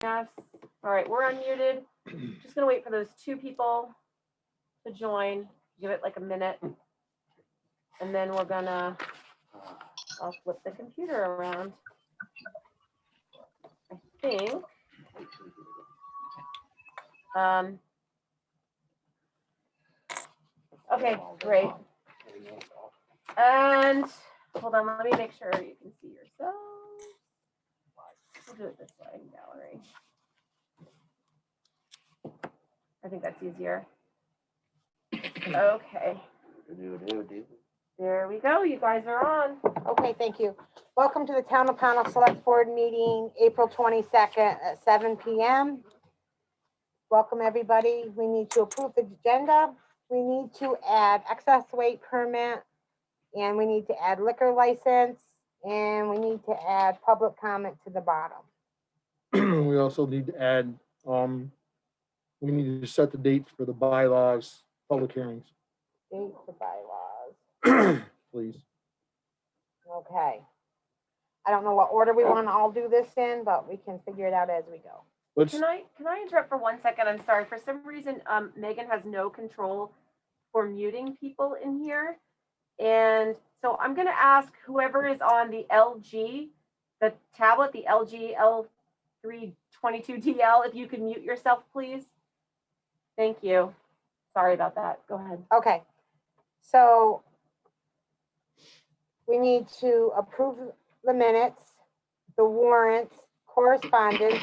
Yes. All right, we're unmuted. Just gonna wait for those two people to join. Give it like a minute. And then we're gonna, I'll flip the computer around. I think. Okay, great. And hold on, let me make sure you can see yourself. We'll do it this way in gallery. I think that's easier. Okay. There we go. You guys are on. Okay, thank you. Welcome to the Town of Pownal Select Board meeting, April 22nd at 7 p.m. Welcome, everybody. We need to approve the agenda. We need to add excess weight permit, and we need to add liquor license, and we need to add public comment to the bottom. We also need to add, we need to set the dates for the bylaws, public hearings, Date the bylaws. please. Okay. I don't know what order we want to all do this in, but we can figure it out as we go. Let's, Can I interrupt for 1 second? I'm sorry. For some reason, Megan has no control for muting people in here. And so I'm going to ask whoever is on the LG, the tablet, the LG L322DL, if you could mute yourself, please. Thank you. Sorry about that. Go ahead. Okay. So we need to approve the minutes, the warrants, correspondence.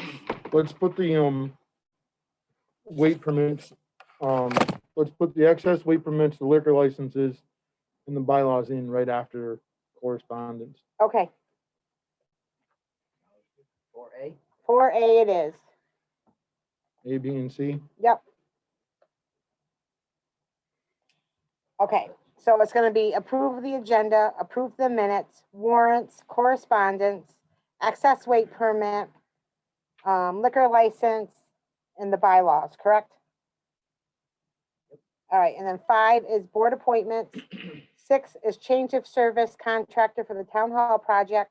let's put the, weight permits, let's put the excess weight permits, the liquor licenses, and the bylaws in right after correspondence. Okay, 4A. 4A it is. A, B, and C. Yep. Okay, so it's gonna be approve the agenda, approve the minutes, warrants, correspondence, excess weight permit, liquor license, and the bylaws, correct? All right, and then 5 is board appointments. 6 is change of service contractor for the town hall project.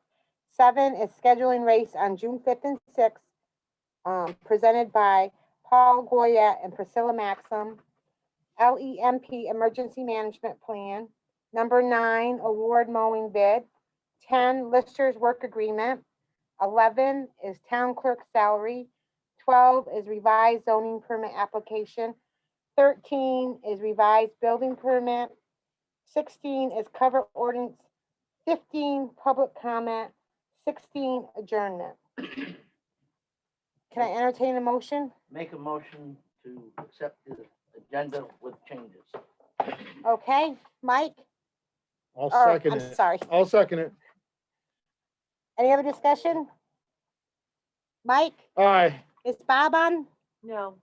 7 is scheduling race on June 5th and 6th, presented by Paul Goya and Priscilla Maxim. LEMP Emergency Management Plan. Number 9, award mowing bid. 10, listers work agreement. 11 is town clerk salary. 12 is revised zoning permit application. 13 is revised building permit. 16 is cover ordinance. 15, public comment. 16, adjournment. Can I entertain a motion? Make a motion to accept the agenda with changes. Okay, Mike? I'll Or, second I'm it. sorry. I'll second it. Any other discussion? Mike? Aye. Is Bob on? No.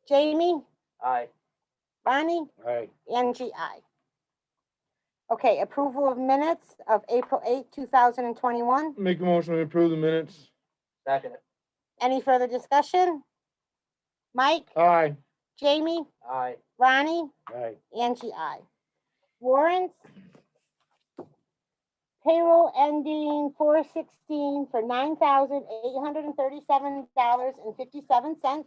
Jamie? Aye. Bonnie? Aye. Angie, aye. Okay, approval of minutes of April 8th, 2021. Make a motion to approve the minutes. Second it. Any further discussion? Mike? Aye. Jamie? Aye. Ronnie? Aye. Angie, aye. Warrants? Payroll ending 4/16 for $9,837.57.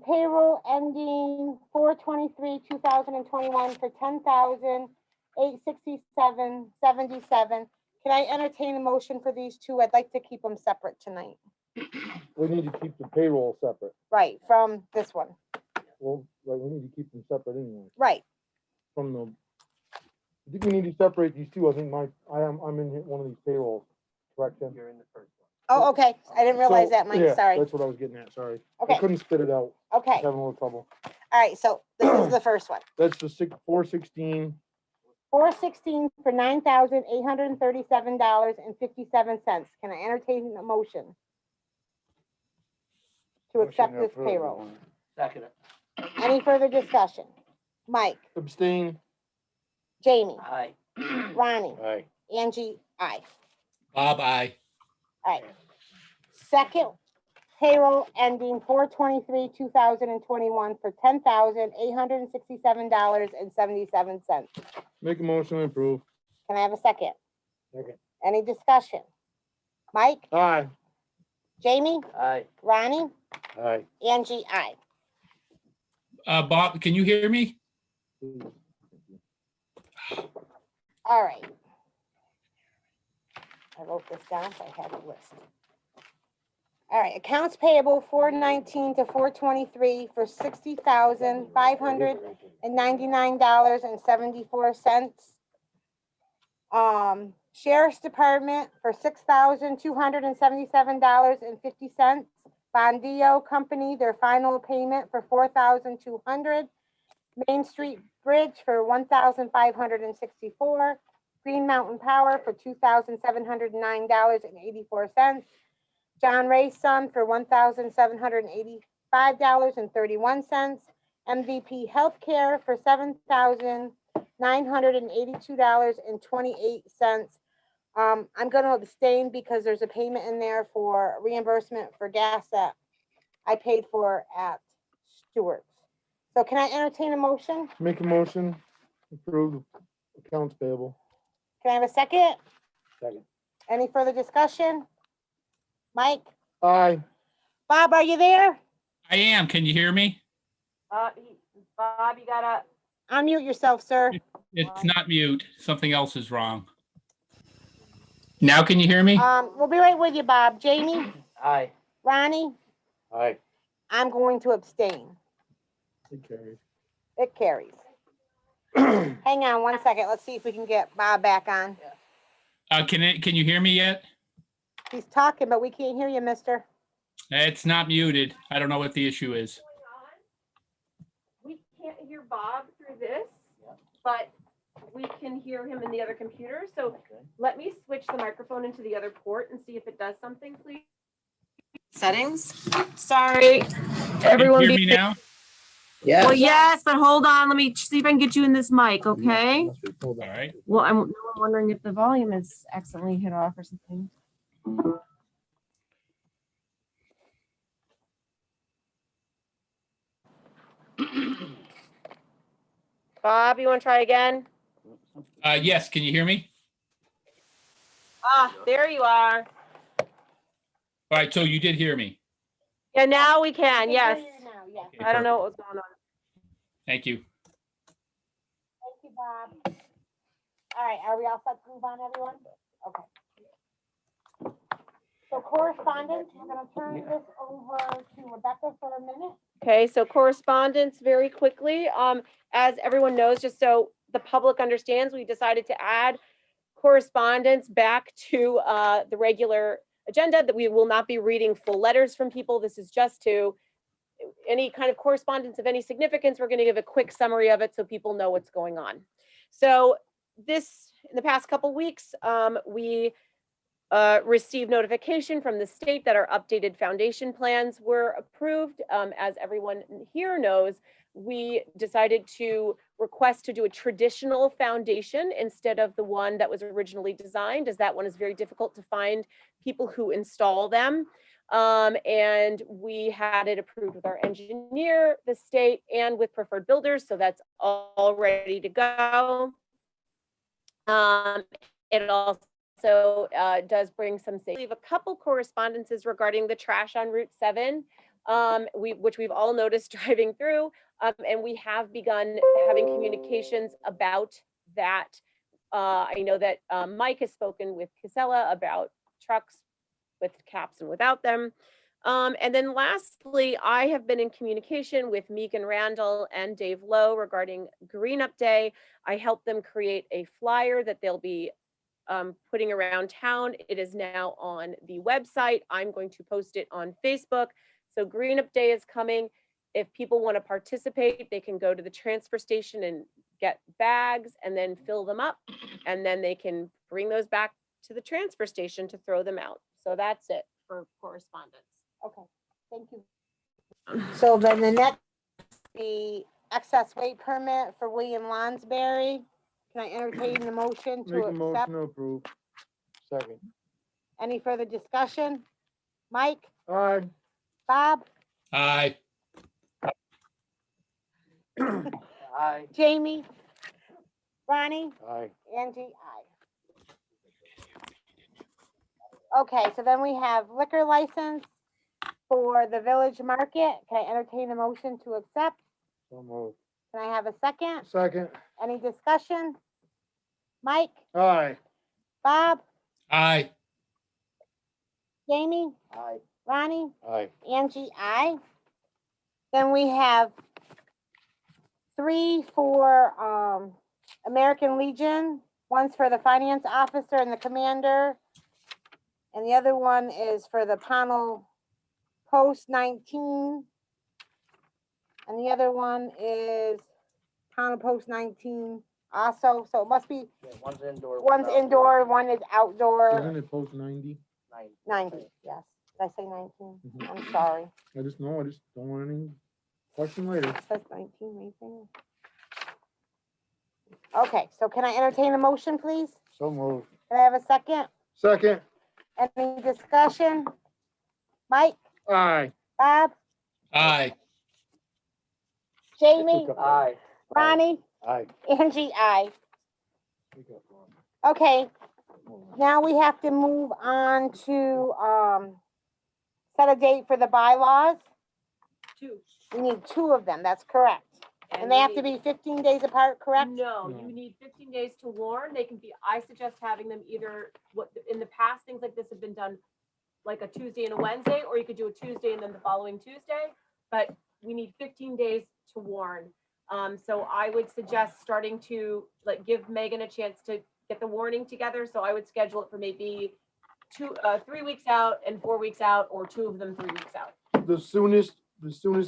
Payroll ending 4/23/2021 for $10,867.77. Can I entertain a motion for these two? I'd like to keep them separate tonight. We need to keep the payroll separate. Right, from this one. Well, right, we need to keep them separate anyway. Right, From the, I think we need to separate these two. I think I'm in one of these payrolls, correct, Jen? You're in the first one. oh, okay, I didn't realize So, that, Mike, yeah, sorry. That's what I was getting at, sorry. Okay. I couldn't spit it out. Okay, Having a little trouble. all right, so this is the first one. That's the 4/16. 4/16 for $9,837.57. Can I entertain a motion to accept this payroll? Second it. Any further discussion? Mike, Abstain. Jamie, Aye. Ronnie, Aye. Angie, aye. Bob, aye. All right. Second payroll ending 4/23/2021 for $10,867.77. Make a motion to approve. Can I have a second? Second. Any discussion? Mike, Aye. Jamie, Aye. Ronnie, Aye. Angie, I. Bob, can you hear me? All right. I wrote this down, so I have a list. All right, accounts payable 419 to 423 for $60,599.74. Sheriff's Department for $6,277.50. Bondio Company, their final payment for $4,200. Main Street Bridge for $1,564. Green Mountain Power for $2,709.84. John Ray's Son for $1,785.31. MVP Healthcare for $7,982.28. I'm going to abstain because there's a payment in there for reimbursement for gas that I paid for at Stewart's. So can I entertain a motion? Make a motion, approve accounts payable. Can I have a second? Second. Any further discussion? Mike? Aye. Bob, are you there? I am. Can you hear me? Bob, you gotta, Unmute yourself, sir. It's not mute. Something else is wrong. Now can you hear me? We'll be right with you, Bob. Jamie? Aye. Ronnie? Aye. I'm going to abstain. It carries. It carries. Hang on one second. Let's see if we can get Bob back on. Can you hear me yet? He's talking, but we can't hear you, mister. It's not muted. I don't know what the issue is. we can't hear Bob through this, Yeah. but we can hear him in the other computer. So Okay. let me switch the microphone into the other port and see if it does something, please. Settings. Sorry, Can you everyone. hear me now? Well, yes, but hold on. Let me see if I can get you in this mic, okay? All right. Well, I'm wondering if the volume is accidentally hit off or something. Bob, you want to try again? Yes, can you hear me? Ah, there you are. All right, so you did hear me. Yeah, now we can, yes. Yes. Okay, I don't know perfect. what was going on. Thank you. Thank you, Bob. All right, are we all set to move on, everyone? Okay. So correspondence, we're gonna turn this over to Rebecca for a minute. Okay, so correspondence very quickly. As everyone knows, just so the public understands, we decided to add correspondence back to the regular agenda, that we will not be reading full letters from people. This is just to any kind of correspondence of any significance. We're going to give a quick summary of it so people know what's going on. So this, in the past couple weeks, we received notification from the state that our updated foundation plans were approved. As everyone here knows, we decided to request to do a traditional foundation instead of the one that was originally designed, as that one is very difficult to find people who install them. And we had it approved with our engineer, the state, and with preferred builders, so that's all ready to go. It also does bring some safety. We have a couple correspondences regarding the trash on Route 7, which we've all noticed driving through, and we have begun having communications about that. I know that Mike has spoken with Casella about trucks with caps and without them. And then lastly, I have been in communication with Megan Randall and Dave Lowe regarding Green Up Day. I helped them create a flyer that they'll be putting around town. It is now on the website. I'm going to post it on Facebook. So Green Up Day is coming. If people want to participate, they can go to the transfer station and get bags and then fill them up. And then they can bring those back to the transfer station to throw them out. So that's it for correspondence. Okay, thank you. So then the next, the excess weight permit for William Lonsberry. Can I entertain the motion Make to a motion accept? to approve. Second. Any further discussion? Mike, Aye. Bob, Aye. Aye. Jamie, Ronnie, Aye. Angie, I. Okay, so then we have liquor license for the village market. Can I entertain a motion to accept? So moved. Can I have a second? Second. Any discussion? Mike, Aye. Bob, Aye. Jamie, Aye. Ronnie, Aye. Angie, I. Then we have 3 for American Legion. One's for the finance officer and the commander. And the other one is for the Pownal Post 19. And the other one is Pownal Post 19 also. So it must be, Yeah, one's indoor. one's indoor, one is outdoor. Isn't it post 90? 90, yes. Did I say 19? Mhm. I'm sorry. I just know, I just don't want any question later. It says 19 right there. Okay, so can I entertain a motion, please? So moved. Can I have a second? Second. Any discussion? Mike, Aye. Bob, Aye. Jamie, Aye. Ronnie, Aye. Angie, I. Okay, now we have to move on to, set a date for the bylaws. 2. We need 2 of them, that's correct. And they we have to need- be 15 days apart, correct? No, No. you need 15 days to warn. They can be, I suggest having them either, what, in the past, things like this have been done like a Tuesday and a Wednesday, or you could do a Tuesday and then the following Tuesday. But we need 15 days to warn. So I would suggest starting to like give Megan a chance to get the warning together. So I would schedule it for maybe 3 weeks out and 4 weeks out, or 2 of them 3 weeks out. The soonest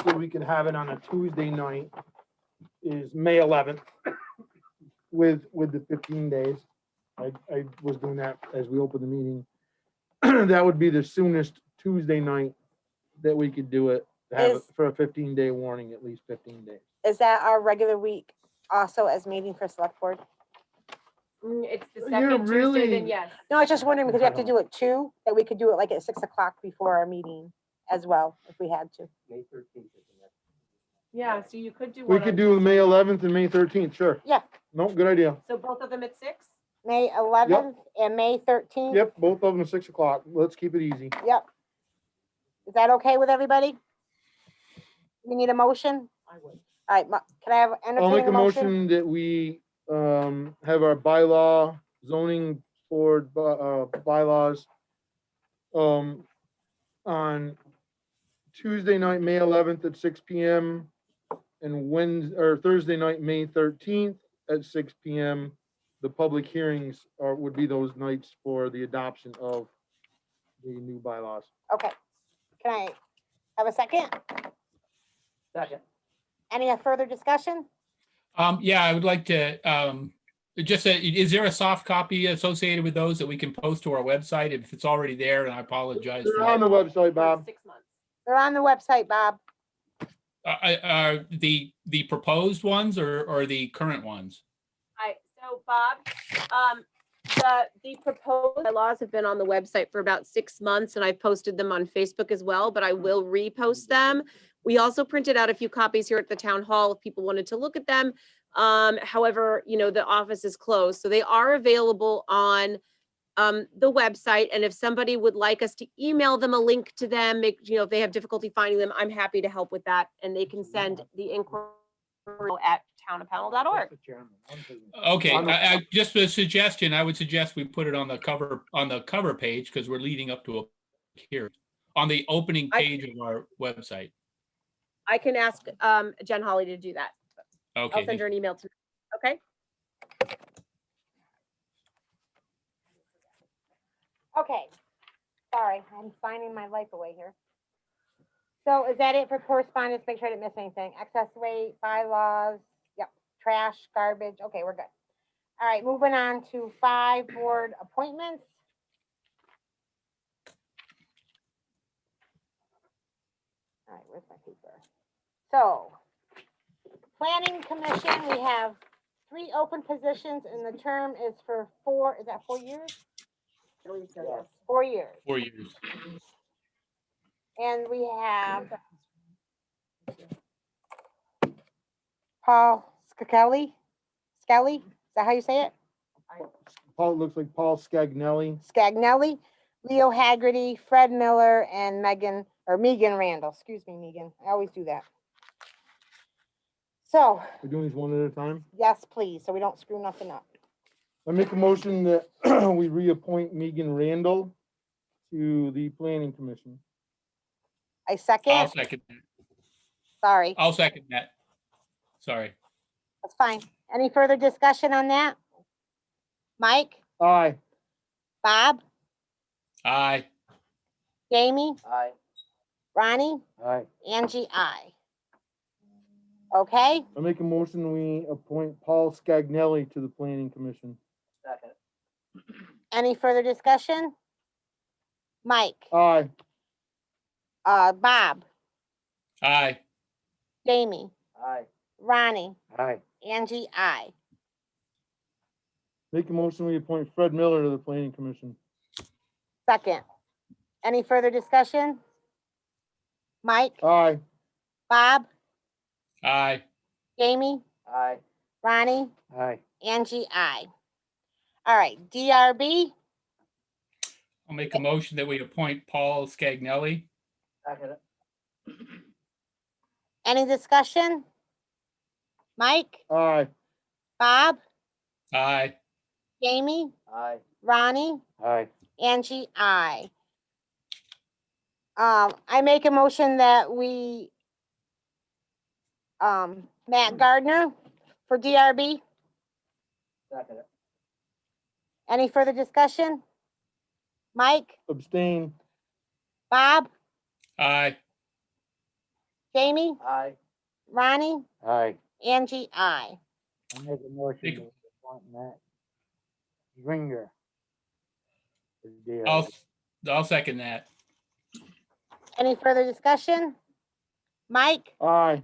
that we can have it on a Tuesday night is May 11th with the 15 days. I was doing that as we opened the meeting. That would be the soonest Tuesday night that we could do it, to have it Is- for a 15-day warning, at least 15 days. Is that our regular week also as meeting for select board? It's the You're second Tuesday, really- then yes. No, I was just wondering because we have to do it 2, that we could do it like at 6 o'clock before our meeting as well, if we had to. May 13th is the next. Yeah, so you could do We one could on do Tuesday. May 11th and May 13th, sure. Yeah. No, good idea. So both of them at 6? May 11th and May 13th? Yep, both of them at 6 o'clock. Let's keep it easy. Yep. Is that okay with everybody? We need a motion? I would. All right, can I have, I'll make entertain a a motion? motion that we have our bylaw zoning board bylaws on Tuesday night, May 11th at 6 PM and Thursday night, May 13th at 6 PM. The public hearings would be those nights for the adoption of the new bylaws. Okay. Can I have a second? Second. Any further discussion? Yeah, I would like to, is there a soft copy associated with those that we can post to our website? If it's already there, and I apologize. They're for on the website, For Bob. 6 months. They're on the website, Bob. Are the proposed ones or the current ones? So Bob, the proposed bylaws have been on the website for about 6 months, and I've posted them on Facebook as well, but I will repost them. We also printed out a few copies here at the town hall if people wanted to look at them. However, the office is closed, so they are available on the website. And if somebody would like us to email them a link to them, if they have difficulty finding them, I'm happy to help with that. And they can send the inquiry at townofpownal.org. Okay, On the- I just a suggestion, I would suggest we put it on the cover page, because we're leading up to a here, on the opening page of our website. I can ask Jen Holly to do that. I'll Okay, send her an email to, okay? Okay. Sorry, I'm signing my life away here. So is that it for correspondence? Make sure I didn't miss anything. Excess weight, bylaws, yep, trash, garbage. Okay, we're good. All right, moving on to 5 board appointments. All right, where's my paper? So, planning commission, we have 3 open positions and the term is for 4, is that 4 years? 4 years. 4 years. And we have Paul Skelly. Skelly, is that how you say it? Paul, it looks like Paul Scagnelli. Scagnelli. Leo Haggerty, Fred Miller, and Megan Randall. Excuse me, Megan. I always do that. So, We're doing these one at a time. yes, please, so we don't screw nothing up. I make a motion that we reappoint Megan Randall to the planning commission. I I'll second. second, that. Sorry, I'll second that. Sorry. that's fine. Any further discussion on that? Mike, Aye. Bob, Aye. Jamie, Aye. Ronnie, Aye. Angie, I. Okay, I make a motion, we appoint Paul Scagnelli to the planning commission. Second. any further discussion? Mike, Aye. Bob, Aye. Jamie, Aye. Ronnie, Aye. Angie, I. Make a motion, we appoint Fred Miller to the planning commission. Second. Any further discussion? Mike, Aye. Bob, Aye. Jamie, Aye. Ronnie, Aye. Angie, I. All right, DRB, I'll make a motion that we appoint Paul Scagnelli. Second. any discussion? Mike, Aye. Bob, Aye. Jamie, Aye. Ronnie, Aye. Angie, I. I make a motion that we, Matt Gardner for DRB. Second. Any further discussion? Mike, Abstain. Bob, Aye. Jamie, Aye. Ronnie, Aye. Angie, I. I make a motion Make- to appoint Matt Ringer. as DRB. I'll second that. Any further discussion? Mike, Aye.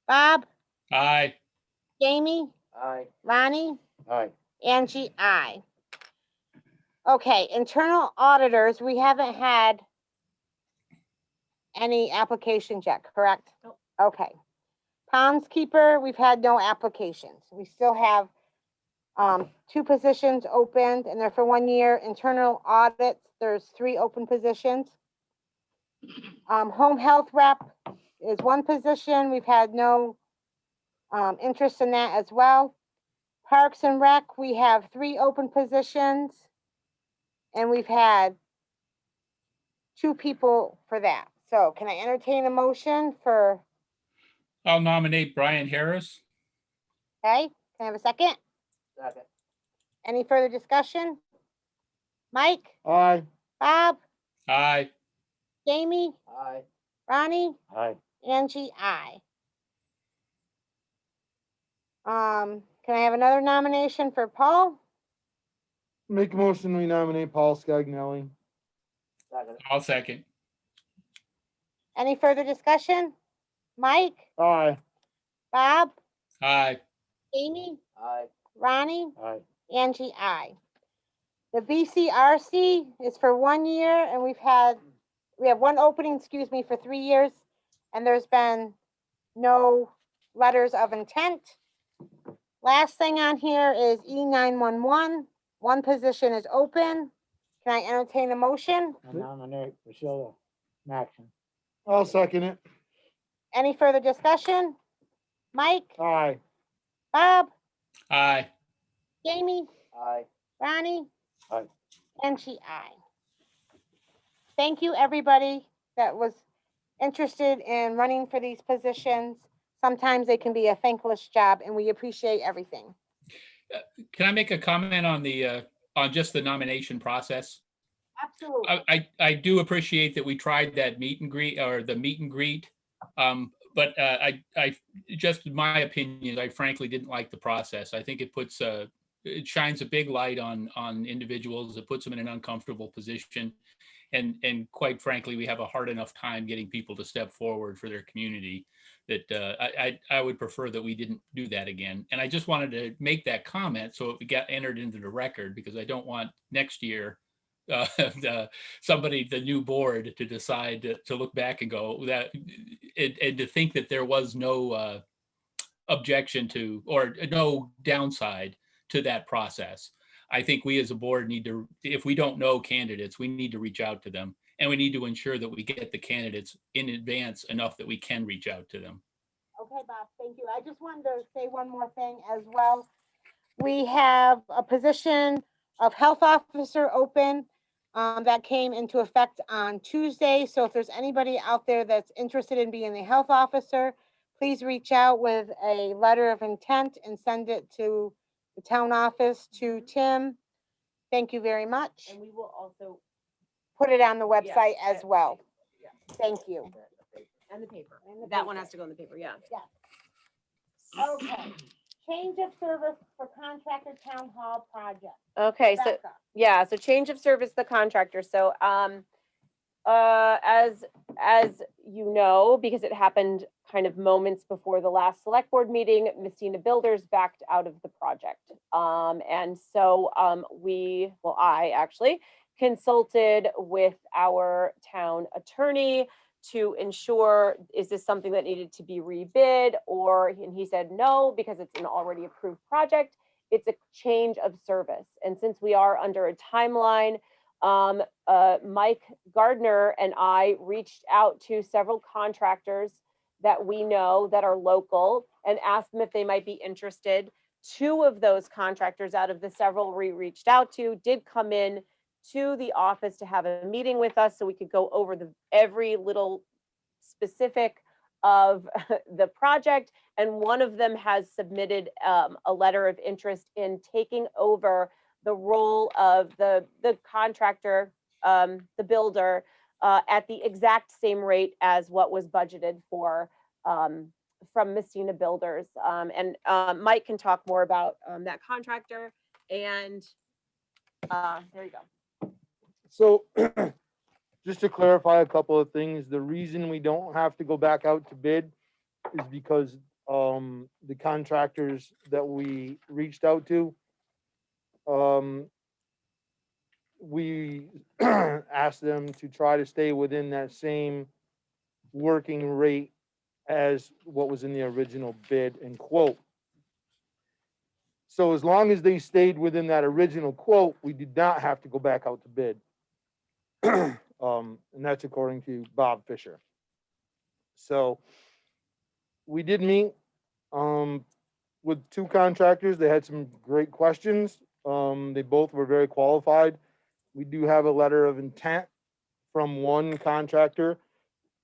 Bob, Aye. Jamie, Aye. Ronnie, Aye. Angie, I. Okay, internal auditors, we haven't had any applications yet, correct? Nope. Okay. Ponds keeper, we've had no applications. We still have 2 positions opened and they're for 1 year. Internal audits, there's 3 open positions. Home health rep is 1 position. We've had no interest in that as well. Parks and Rec, we have 3 open positions. And we've had 2 people for that. So can I entertain a motion for, I'll nominate Brian Harris. okay, can I have a second? Second. Any further discussion? Mike, Aye. Bob, Aye. Jamie, Aye. Ronnie, Aye. Angie, I. Can I have another nomination for Paul? Make a motion, we nominate Paul Scagnelli. Second. I'll second. Any further discussion? Mike, Aye. Bob, Aye. Jamie, Aye. Ronnie, Aye. Angie, I. The BCRC is for 1 year and we have 1 opening, excuse me, for 3 years. And there's been no letters of intent. Last thing on here is E911. 1 position is open. Can I entertain a motion? I nominate Priscilla Maxon. I'll second it. Any further discussion? Mike, Aye. Bob, Aye. Jamie, Aye. Ronnie? Aye. Angie, I. Thank you, everybody that was interested in running for these positions. Sometimes they can be a thankless job and we appreciate everything. Can I make a comment on the, on just the nomination process? Absolutely. I do appreciate that we tried that meet and greet or the meet and greet. But I just in my opinion, I frankly didn't like the process. I think it puts it shines a big light on individuals. It puts them in an uncomfortable position. And quite frankly, we have a hard enough time getting people to step forward for their community that I would prefer that we didn't do that again. And I just wanted to make that comment so it got entered into the record, because I don't want next year somebody, the new board, to decide to look back and go that and to think that there was no objection to or no downside to that process. I think we as a board need to, if we don't know candidates, we need to reach out to them. And we need to ensure that we get the candidates in advance enough that we can reach out to them. Okay, Bob, thank you. I just wanted to say one more thing as well. We have a position of health officer open that came into effect on Tuesday. So if there's anybody out there that's interested in being a health officer, please reach out with a letter of intent and send it to the town office to Tim. Thank you very much. And we will also, Put it on the yeah, website as well. yeah. Thank you. And the paper. And the That one paper. has to go in the paper, yeah. Okay. Change of service for contractor town hall project. Okay, so, Rebecca. yeah, so change of service, the contractor. So, as you know, because it happened kind of moments before the last select board meeting, Messina Builders backed out of the project. And so, I actually consulted with our town attorney to ensure, is this something that needed to be rebid? And he said, no, because it's an already approved project. It's a change of service. And since we are under a timeline, Mike Gardner and I reached out to several contractors that we know that are local and asked them if they might be interested. Two of those contractors out of the several we reached out to did come in to the office to have a meeting with us so we could go over every little specific of the project. And one of them has submitted a letter of interest in taking over the role of the contractor, the builder, at the exact same rate as what was budgeted for from Messina Builders. And Mike can talk more about that contractor. And there you go. So just to clarify a couple of things, the reason we don't have to go back out to bid is because the contractors that we reached out to, we asked them to try to stay within that same working rate as what was in the original bid and quote. So as long as they stayed within that original quote, we did not have to go back out to bid. And that's according to Bob Fisher. So we did meet with two contractors. They had some great questions. They both were very qualified. We do have a letter of intent from one contractor.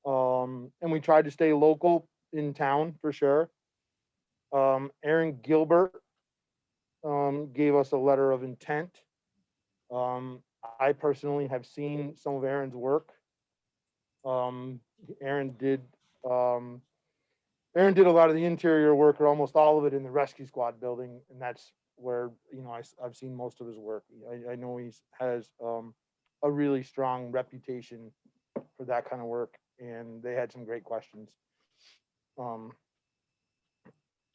And we tried to stay local in town for sure. Aaron Gilbert gave us a letter of intent. I personally have seen some of Aaron's work. Aaron did a lot of the interior work, or almost all of it, in the rescue squad building, and that's where, you know, I've seen most of his work. I know he has a really strong reputation for that kind of work, and they had some great questions. And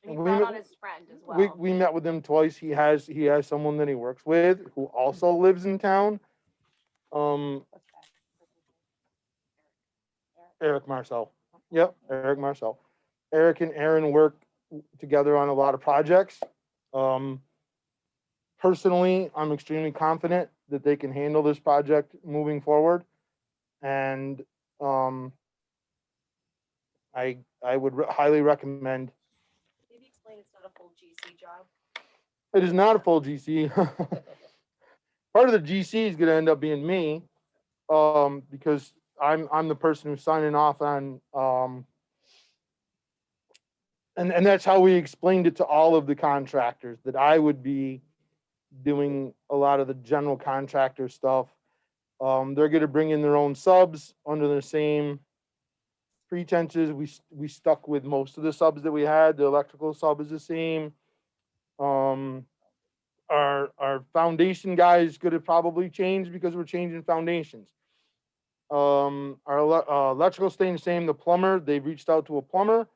he And we brought met- on his friend as well. We met with him twice. He has someone that he works with who also lives in town. Eric Marcel. Yep, Eric Marcel. Eric and Aaron work together on a lot of projects. Personally, I'm extremely confident that they can handle this project moving forward. And I would highly recommend. Maybe explain it's not a full GC job. It is not a full GC. Part of the GC is gonna end up being me, because I'm the person who's signing off on, and that's how we explained it to all of the contractors, that I would be doing a lot of the general contractor stuff. They're gonna bring in their own subs under the same pretenses. We stuck with most of the subs that we had. The electrical sub is the same. Our foundation guy is gonna probably change because we're changing foundations. Our electrical staying the same. The plumber, they've reached out to a plumber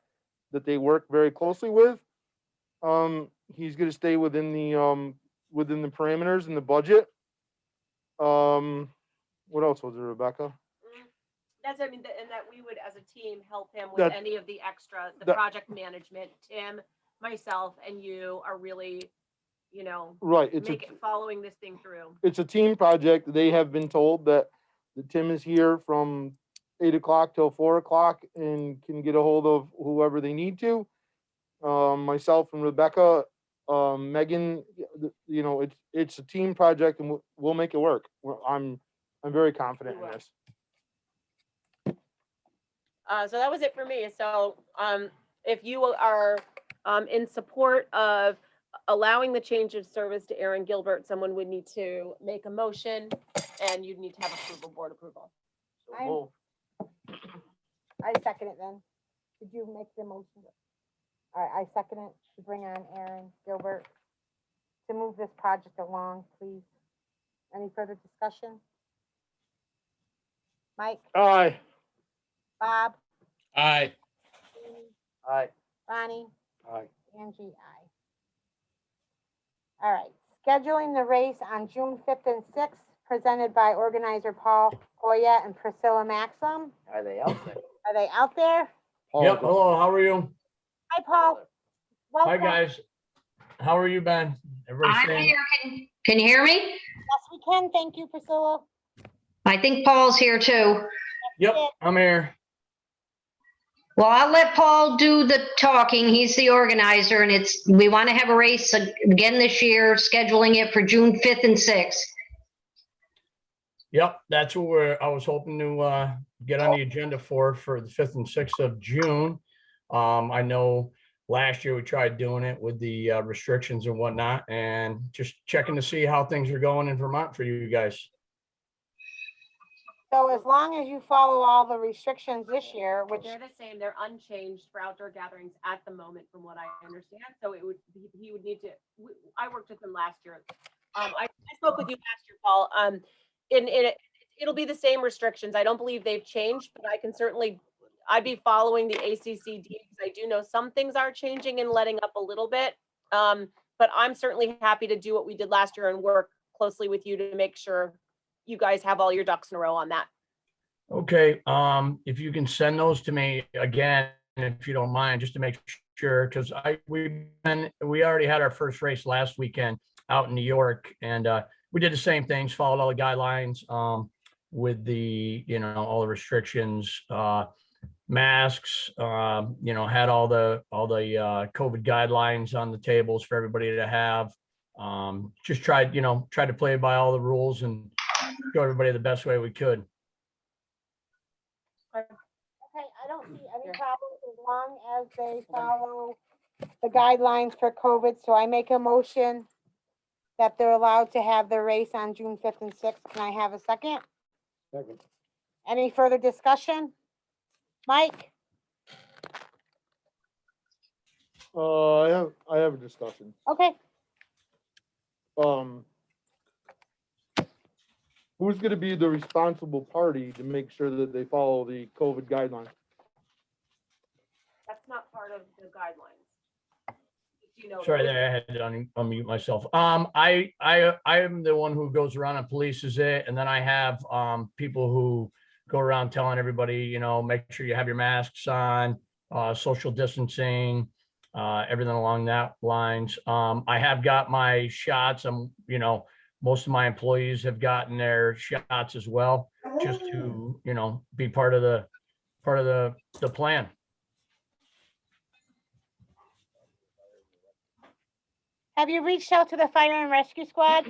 that they work very closely with. He's gonna stay within the parameters and the budget. What else was there, Rebecca? That's, I mean, and that we would, as a team, help him with That- any of the extra, the that- project management. Tim, myself, and you are really, you know, Right, it's a, make it following this thing through. it's a team project. They have been told that Tim is here from 8 o'clock till 4 o'clock and can get a hold of whoever they need to. Myself and Rebecca, Megan, you know, it's a team project and we'll make it work. I'm very confident in this. So that was it for me. So, if you are, in support of allowing the change of service to Aaron Gilbert, someone would need to make a motion and you'd need to have approval, board approval. So I'm- move. I second it then. Did you make the motion? All right, I second it to bring on Aaron Gilbert to move this project along, please. Any further discussion? Mike, Aye. Bob, Aye. Aye. Ronnie, Aye. Angie, aye. All right, scheduling the race on June 5th and 6th, presented by organizer Paul Goya and Priscilla Maxim. Are they out there? Are they out there? Yep, hello, how are you? Hi, Paul. Hi, Welcome. guys. How are you, Ben? Everybody I'm saying, here. Can you hear me? Yes, we can. Thank you, Priscilla. I think Paul's here too. yep, I'm here. Well, I'll let Paul do the talking. He's the organizer and we want to have a race again this year, scheduling it for June 5th and 6th. Yep, that's what I was hoping to get on the agenda for the 5th and 6th of June. I know last year we tried doing it with the restrictions and whatnot, and just checking to see how things are going in Vermont for you guys. So as long as you follow all the restrictions this year, which, They're the same, they're unchanged for outdoor gatherings at the moment, from what I understand. So it would, he would need to, I worked with him last year. I spoke with you last year, Paul. It'll be the same restrictions. I don't believe they've changed, but I can certainly, I'd be following the ACCD because I do know some things are changing and letting up a little bit. But I'm certainly happy to do what we did last year and work closely with you to make sure you guys have all your ducks in a row on that. Okay, if you can send those to me again, if you don't mind, just to make sure, because we already had our first race last weekend out in New York, and we did the same things, followed all the guidelines with the, all the restrictions, masks, had all the COVID guidelines on the tables for everybody to have. Just tried to play by all the rules and show everybody the best way we could. okay, I don't see any Yeah. problems as long as they follow the guidelines for COVID. So I make a motion that they're allowed to have their race on June 5th and 6th. Can I have a second? Second. Any further discussion? Mike? I have a discussion. Okay, Who's gonna be the responsible party to make sure that they follow the COVID guidelines? That's not part of the guidelines. You know, Sorry, there, I had to unmute myself. I am the one who goes around and polices it, and then I have people who go around telling everybody, make sure you have your masks on, social distancing, everything along that lines. I have got my shots. Most of my employees have gotten their shots as well, just to, be part of the plan. have you reached out to the fire and rescue squad?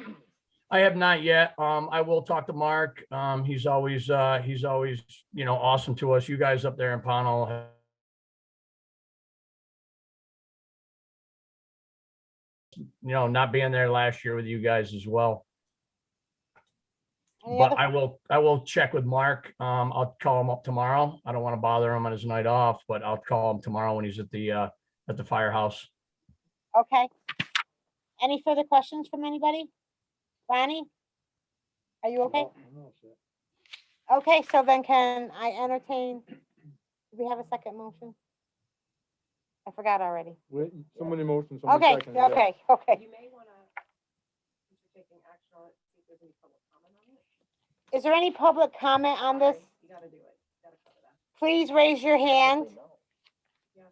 I have not yet. I will talk to Mark. He's always, awesome to us. You guys up there in Pownal. Not being there last year with you guys as well. Any But other- I will check with Mark. I'll call him up tomorrow. I don't want to bother him on his night off, but I'll call him tomorrow when he's at the firehouse. Okay. Any further questions from anybody? Ronnie? Are you okay? No, sir. Okay, so then can I entertain, do we have a second motion? I forgot already. Wait, somebody motion, somebody Okay, second. yeah. okay. You may want to, since you're taking action on it, see if there's any public comment on it. Is there any public comment on this? You gotta do it. You gotta cover that. Please raise your hand. Yes.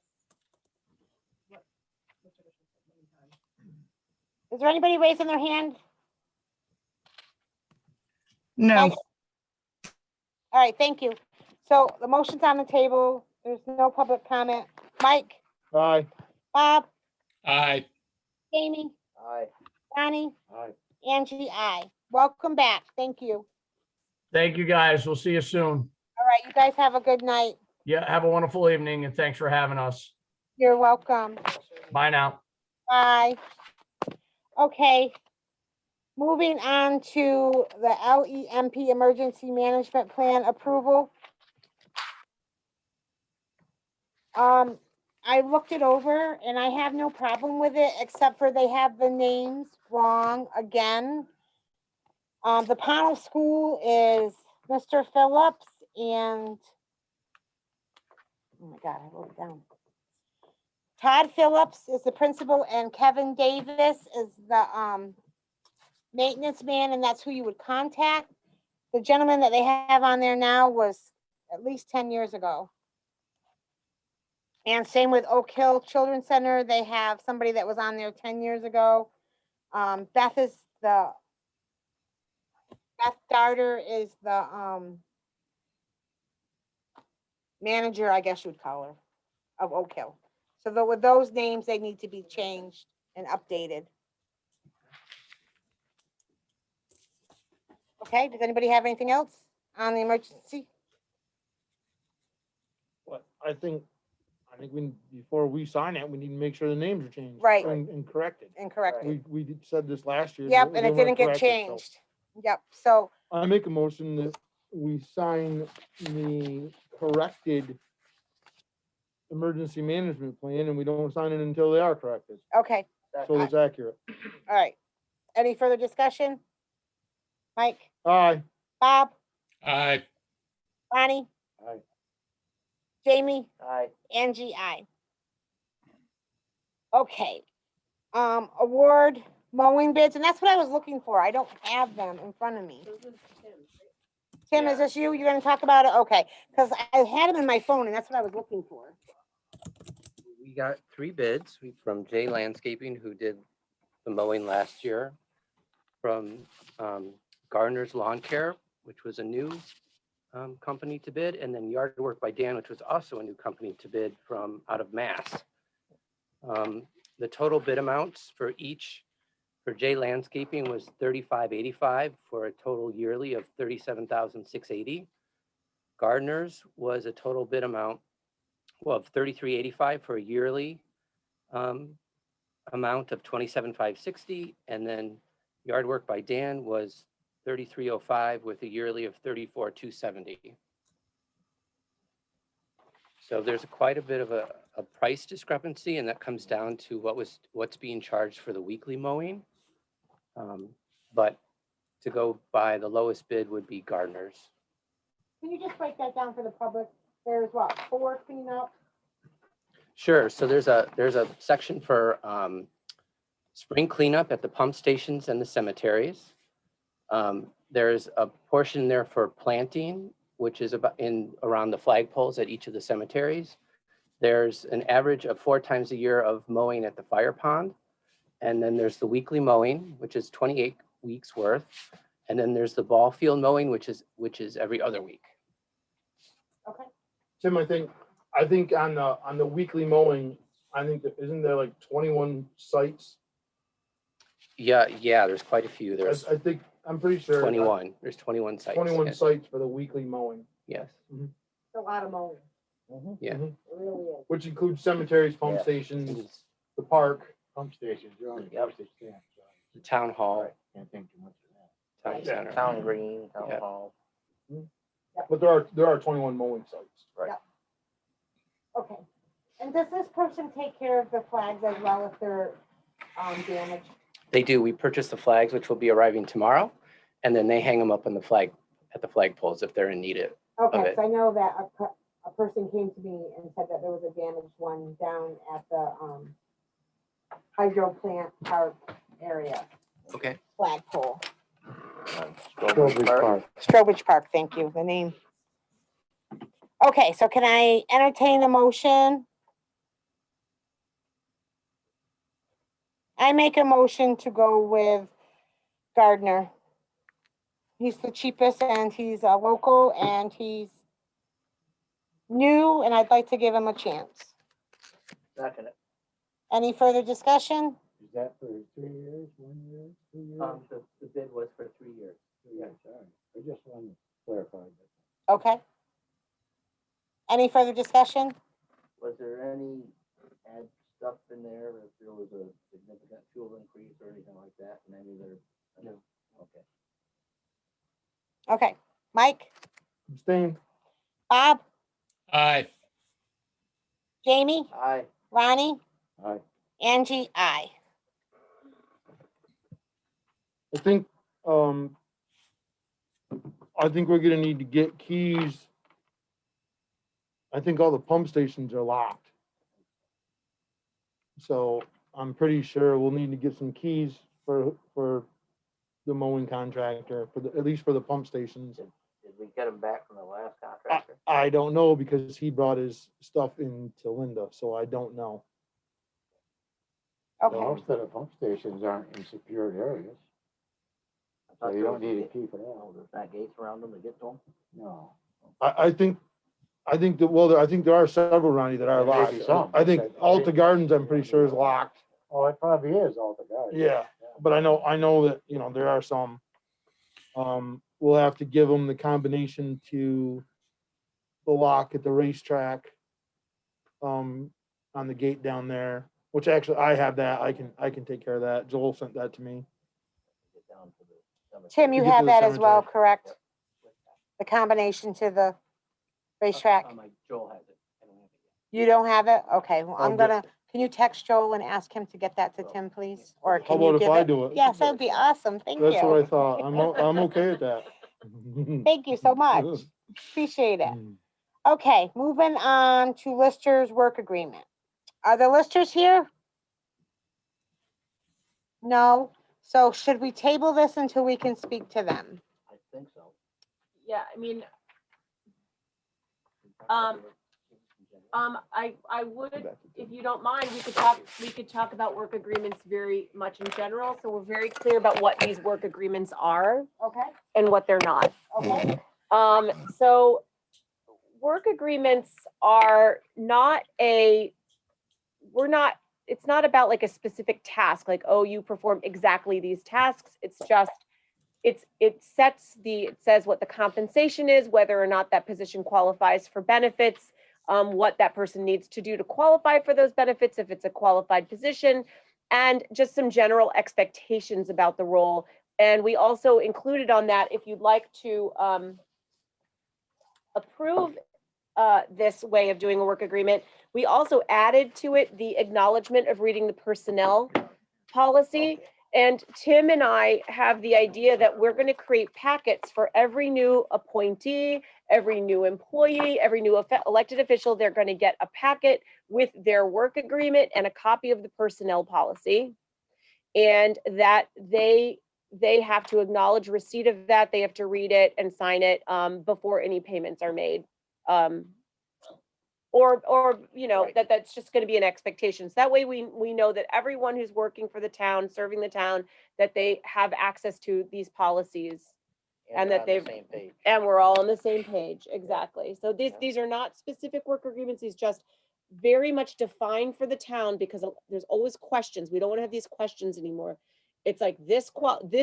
What? Mr. Bishop said many times. Is there anybody raising their hand? No. All right, thank you. So the motion's on the table. There's no public comment. Mike, Aye. Bob, Aye. Jamie, Aye. Bonnie, Aye. Angie, I. Welcome back. Thank you. Thank you, guys. We'll see you soon. All right, you guys have a good night. Yeah, have a wonderful evening and thanks for having us. You're welcome. Bye now. Bye. Okay. Moving on to the LEMP Emergency Management Plan approval. I looked it over and I have no problem with it, except for they have the names wrong again. The Pownal School is Mr. Phillips and, oh my God, I wrote it down. Todd Phillips is the principal and Kevin Davis is the, maintenance man, and that's who you would contact. The gentleman that they have on there now was at least 10 years ago. And same with Oak Hill Children's Center. They have somebody that was on there 10 years ago. Beth Darter is the manager, I guess you would call her, of Oak Hill. So with those names, they need to be changed and updated. Okay, does anybody have anything else on the emergency? But I think before we sign it, we need to make sure the names are changed. Right. And corrected. Incorrect. We said this last year. Yep, they and it weren't didn't get corrected, so changed. Yep, so, I make a motion that we sign the corrected emergency management plan and we don't sign it until they are corrected. okay, So it's accurate. all right. Any further discussion? Mike, Aye. Bob, Aye. Bonnie? Aye. Jamie? Aye. Angie, I. Okay. Award mowing bids, and that's what I was looking for. I don't have them in front of me. Tim, is this you? You're gonna talk about it? Okay, because I had them in my phone and that's what I was looking for. We got 3 bids from J Landscaping, who did the mowing last year, from Gardner's Lawn Care, which was a new company to bid, and then Yard Work by Dan, which was also a new company to bid from out of Mass. The total bid amounts for J Landscaping was $35.85 for a total yearly of $37,680. Gardner's was a total bid amount of $33.85 for a yearly amount of $27,560, and then Yard Work by Dan was $33.05 with a yearly of $34,270. So there's quite a bit of a price discrepancy, and that comes down to what's being charged for the weekly mowing. But to go by the lowest bid would be Gardner's. Can you just break that down for the public? There's what, 4 cleanup? Sure. So there's a section for spring cleanup at the pump stations and the cemeteries. There's a portion there for planting, which is around the flagpoles at each of the cemeteries. There's an average of 4 times a year of mowing at the fire pond. And then there's the weekly mowing, which is 28 weeks worth. And then there's the ball field mowing, which is every other week. Okay. Tim, I think on the weekly mowing, I think that isn't there like 21 sites? Yeah, there's quite a few. There's I'm pretty sure. 21. There's 21 sites. 21 yes. sites for the weekly mowing. Yes. It's a lot of mowing. Yeah. Mhm. It really is. Which includes cemeteries, pump Yeah. stations, the park. Pump stations, you're on the Yep. postage stamp, so The town hall, can't think too much of that. town Yeah. center. Town Green, Town Yeah. Hall. But there are 21 mowing sites. Okay. And does this person take care of the flags as well if they're damaged? They do. We purchased the flags, which will be arriving tomorrow, and then they hang them up on the flag at the flagpoles if they're in need of. Okay, it. so I know that a person came to me and said that there was a damaged one down at the hydro plant park area, Okay. flagpole. Strawberry Park. Strobridge Park, thank you, the name. Okay, so can I entertain a motion? I make a motion to go with Gardner. He's the cheapest and he's a local and he's new and I'd like to give him a chance. Second it. Any further discussion? Is that for 3 years, 1 year, 2 years? The bid was for 3 years. 2 years, all right. I just wanted to clarify that. Okay. Any further discussion? Was there any add stuff in there if there was a significant fuel increase or anything like that in any of their? No. Okay. Okay. Mike, Abstain. Bob, Aye. Jamie, Aye. Ronnie, Aye. Angie, I. I think we're gonna need to get keys. I think all the pump stations are locked. So I'm pretty sure we'll need to get some keys for the mowing contractor, at least for the pump stations. Did we get them back from the last contractor? I don't know because he brought his stuff into Linda, so I don't know. Okay. Most of the pump stations aren't in secured areas, so you don't need a key for that. There's not gates around them to get to them? No. I think I think there are several, Ronnie, that are There may locked. be some. I think Alta Gardens, I'm pretty sure is locked. Oh, it probably is all the guys. Yeah, but I know that, there are some. We'll have to give them the combination to the lock at the racetrack. On the gate down there, which actually I have that. I can take care of that. Joel sent that to me. Get down to the cemetery. Tim, you To get to have the that as well, cemetery. correct? The combination to the racetrack? Like Joel has it. I don't have it yet. You don't have it? Okay, well, I'll I'm get- gonna, can you text Joel and ask him to get that to Tim, please? Or How can you about if give I it? do it? Yes, that'd be awesome. Thank That's what I you. thought. I'm okay with that. Thank you so much. Appreciate it. Okay, moving on to listers work agreement. Are the listers here? No. So should we table this until we can speak to them? I think so. Yeah, I mean, I would, if you don't mind, we could talk about work agreements very much in general. So we're very clear about what these work agreements are Okay, and what they're not. okay. So work agreements are not it's not about like a specific task, like, oh, you perform exactly these tasks. It's just, it says what the compensation is, whether or not that position qualifies for benefits, what that person needs to do to qualify for those benefits, if it's a qualified position, and just some general expectations about the role. And we also included on that, if you'd like to approve this way of doing a work agreement, we also added to it the acknowledgement of reading the personnel policy. And Tim and I have the idea that we're going to create packets for every new appointee, every new employee, every new elected official. They're going to get a packet with their work agreement and a copy of the personnel policy. And that they have to acknowledge receipt of that. They have to read it and sign it before any payments are made. Or that's just going to be an expectation. So that way we know that everyone who's working for the town, serving the town, that they have access to these policies. And they're that on the they've- same page. And we're all on the same page, exactly. So these are not specific work agreements, these just very much defined for the town, because there's always questions. We don't want to have these questions anymore. It's like this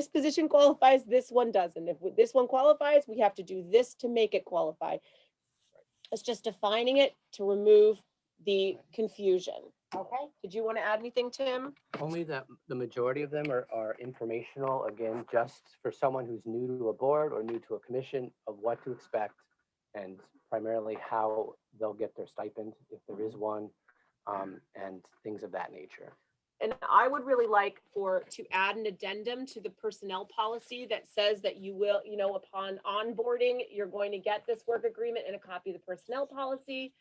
position qualifies, this one doesn't. If this one qualifies, we have to do this to make it qualify. It's just defining it to remove the confusion. Okay. Did you want to add anything, Tim? Only that the majority of them are informational, again, just for someone who's new to a board or new to a commission, of what to expect, and primarily how they'll get their stipend, if there is one, and things of that nature. And I would really like to add an addendum to the personnel policy that says that you will, upon onboarding, you're going to get this work agreement and a copy of the personnel policy.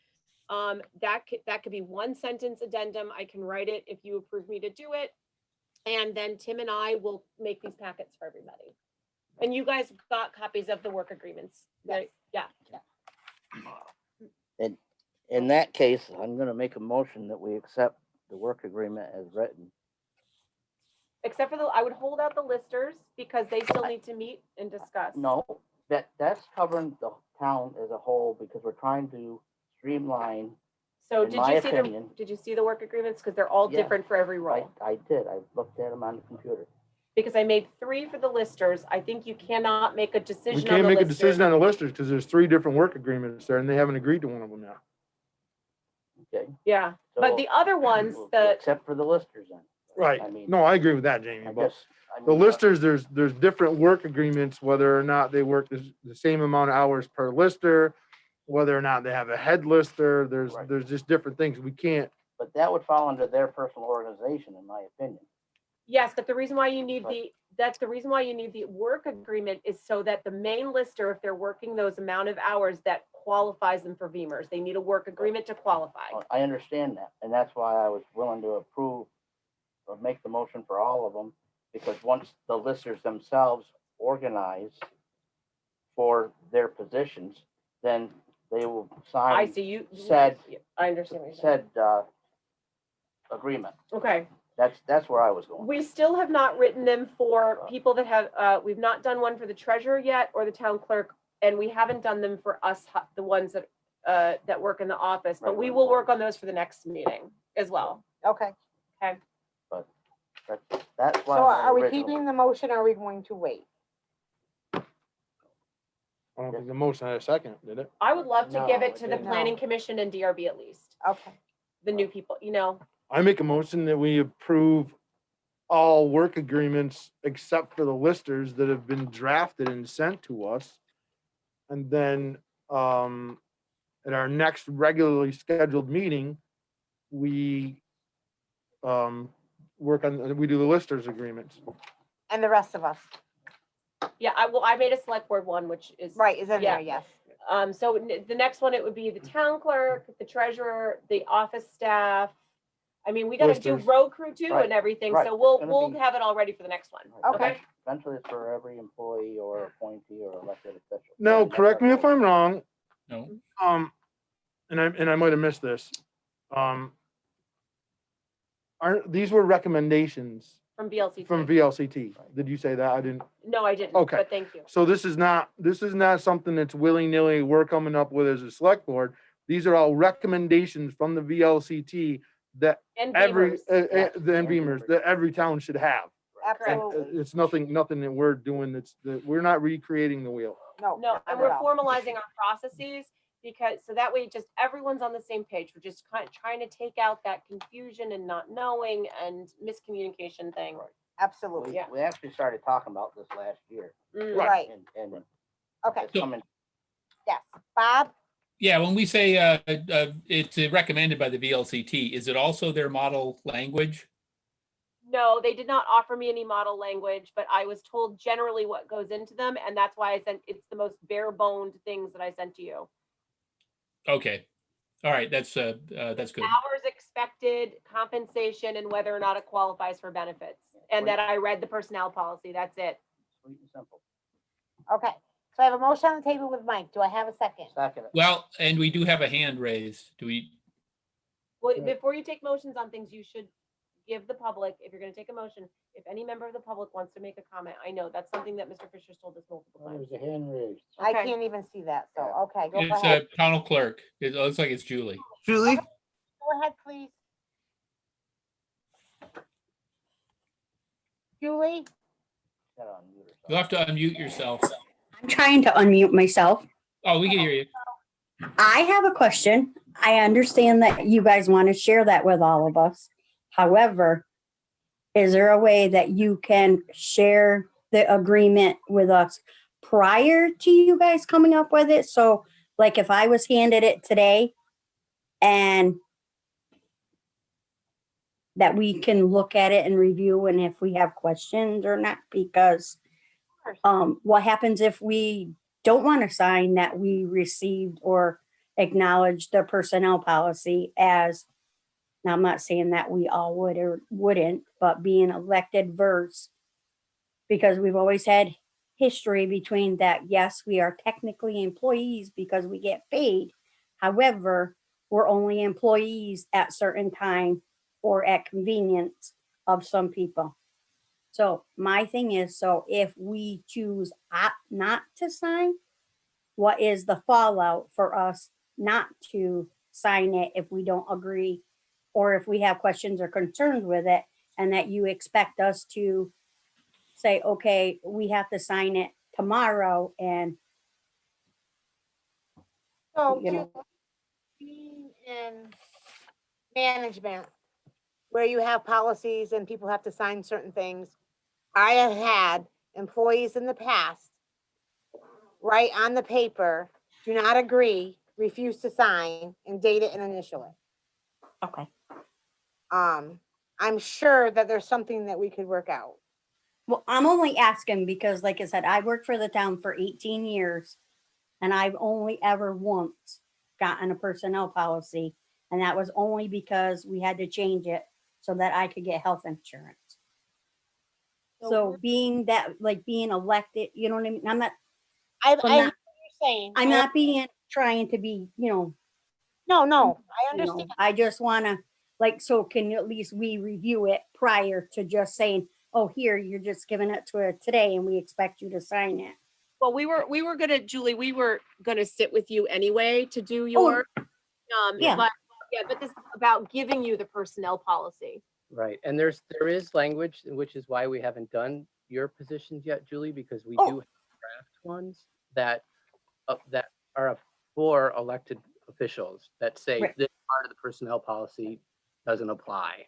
That could be one sentence addendum. I can write it if you approve me to do it. And then Tim and I will make these packets for everybody. And you guys got copies of the work agreements, right? Yeah. In that case, I'm gonna make a motion that we accept the work agreement as written. Except for I would hold out the listers because they still need to meet and discuss. No, that's covering the town as a whole because we're trying to streamline. So in did my you see opinion- did you see the work agreements? Because they're all Yeah. different for every role. I did, I looked at them on the computer. Because I made 3 for the listers. I think you cannot make a decision We on can't the make a listers. decision on the listers because there's 3 different work agreements there and they haven't agreed to one of them yet. Okay. Yeah, So but the other ones, except for the listers then. Right. I mean, No, I agree with that, Jamie, I but guess. I the mean, listers, there's different work agreements, whether or not they work the same amount of hours per lister, whether or not they have a head lister, Right. there's just different things. We can't, But that would fall under their personal organization, in my opinion. yes, but the reason why you need Right. that's the reason why you need the work agreement is so that the main lister, if they're working those amount of hours, that qualifies them for VEMR's. They need a work agreement to qualify. I understand that, and that's why I was willing to approve or make the motion for all of them, because once the listers themselves organize for their positions, then they will I sign see you. said- I understand what you're saying. said agreement. Okay. That's where I was going. We still have not written them for people that have, we've not done one for the treasurer yet or the town clerk, and we haven't done them for us, the ones that work in the office, but Right, we right. will work on those for the next meeting as well. Okay, That's why. so my are we original- keeping the motion, or are we going to wait? I don't think the motion had a second, did it? I would love to No, give it it to the didn't. planning commission and DRB at least, Okay, the new people, you know. I make a motion that we approve all work agreements except for the listers that have been drafted and sent to us. And then, at our next regularly scheduled meeting, we, we do the listers agreements. and the rest of us, Yeah, I made a select board one, which is. right, is in Yeah. there, yes. So the next one, it would be the town clerk, the treasurer, the office staff. I mean, we gotta do Listers. road crew too Right, and everything, right. so It's we'll gonna be- have it all ready for the next one. Okay. Eventually, it's for every employee or appointee or elected official. No, And that's correct our me if goal. I'm wrong, No, and I might have missed this. These were recommendations From VLCT. from VLCT. Did you say that? I didn't. No, I didn't, Okay. but thank you. So this is not something that's willy-nilly we're coming up with as a select board. These are all recommendations from the VLCT that And every, Beamers. the Beamers, that every town should have. And, Absolutely, It's nothing that we're doing that we're not recreating the wheel. no. No, not and at we're all. formalizing our processes because, so that way just everyone's on the same page. We're just kind of trying to take out that confusion and not knowing and miscommunication thing. Absolutely, Yeah. We actually started talking about this last year. Mm. right, And okay, it's coming, yes. Bob, yeah, when we say it's recommended by the VLCT, is it also their model language? No, they did not offer me any model language, but I was told generally what goes into them, and that's why I sent, it's the most bare boned things that I sent to you. Okay, all right, that's good. Hours expected, compensation, and whether or not it qualifies for benefits. And that I read the personnel policy, that's it. sweet and simple. okay, so I have a motion on the table with Mike, do I have a second? Second, Well, and we do have a hand raised. Do we? Well, Right. before you take motions on things, you should give the public, if you're gonna take a motion, if any member of the public wants to make a comment, I know that's something that Mr. Fisher's told us multiple times. There's a hand raised. I Okay. can't even see that, so, okay, go It's ahead, Pownal clerk. It looks like it's Julie. Julie? go ahead, please. Julie, gotta unmute herself. You'll have to unmute yourself. I'm trying to unmute myself. Oh, we can hear you. I have a question. I understand that you guys want to share that with all of us. However, is there a way that you can share the agreement with us prior to you guys coming up with it? So like if I was handed it today and that we can look at it and review and if we have questions or not, because what happens if we don't want to sign that we received or acknowledge the personnel policy as, now I'm not saying that we all would or wouldn't, but being elected versus, because we've always had history between that, yes, we are technically employees because we get paid. However, we're only employees at certain time or at convenience of some people. So my thing is, so if we choose not to sign, what is the fallout for us not to sign it if we don't agree? Or if we have questions or concerns with it, and that you expect us to say, okay, we have to sign it tomorrow, and So, you know, being in management, where you have policies and people have to sign certain things, I have had employees in the past write on the paper, do not agree, refuse to sign, and date it and initial it. okay. I'm sure that there's something that we could work out. Well, I'm only asking because, like I said, I worked for the town for 18 years, and I've only ever once gotten a personnel policy, and that was only because we had to change it so that I could get health insurance. So being that, like being elected, you know what I mean? I'm not, I I'm hear not, what you're saying. I'm not being, trying to be, No, I understand. know, I just wanna, like, so can you at least we review it prior to just saying, oh, here, you're just giving it to her today and we expect you to sign it. Well, we were gonna, Julie, we were gonna sit with you anyway to do Oh, your, yeah. but this is about giving you the personnel policy. Right, and there is language, which is why we haven't done your positions yet, Julie, because we Oh. do have draft ones that that are for elected officials that say Right. this part of the personnel policy doesn't apply.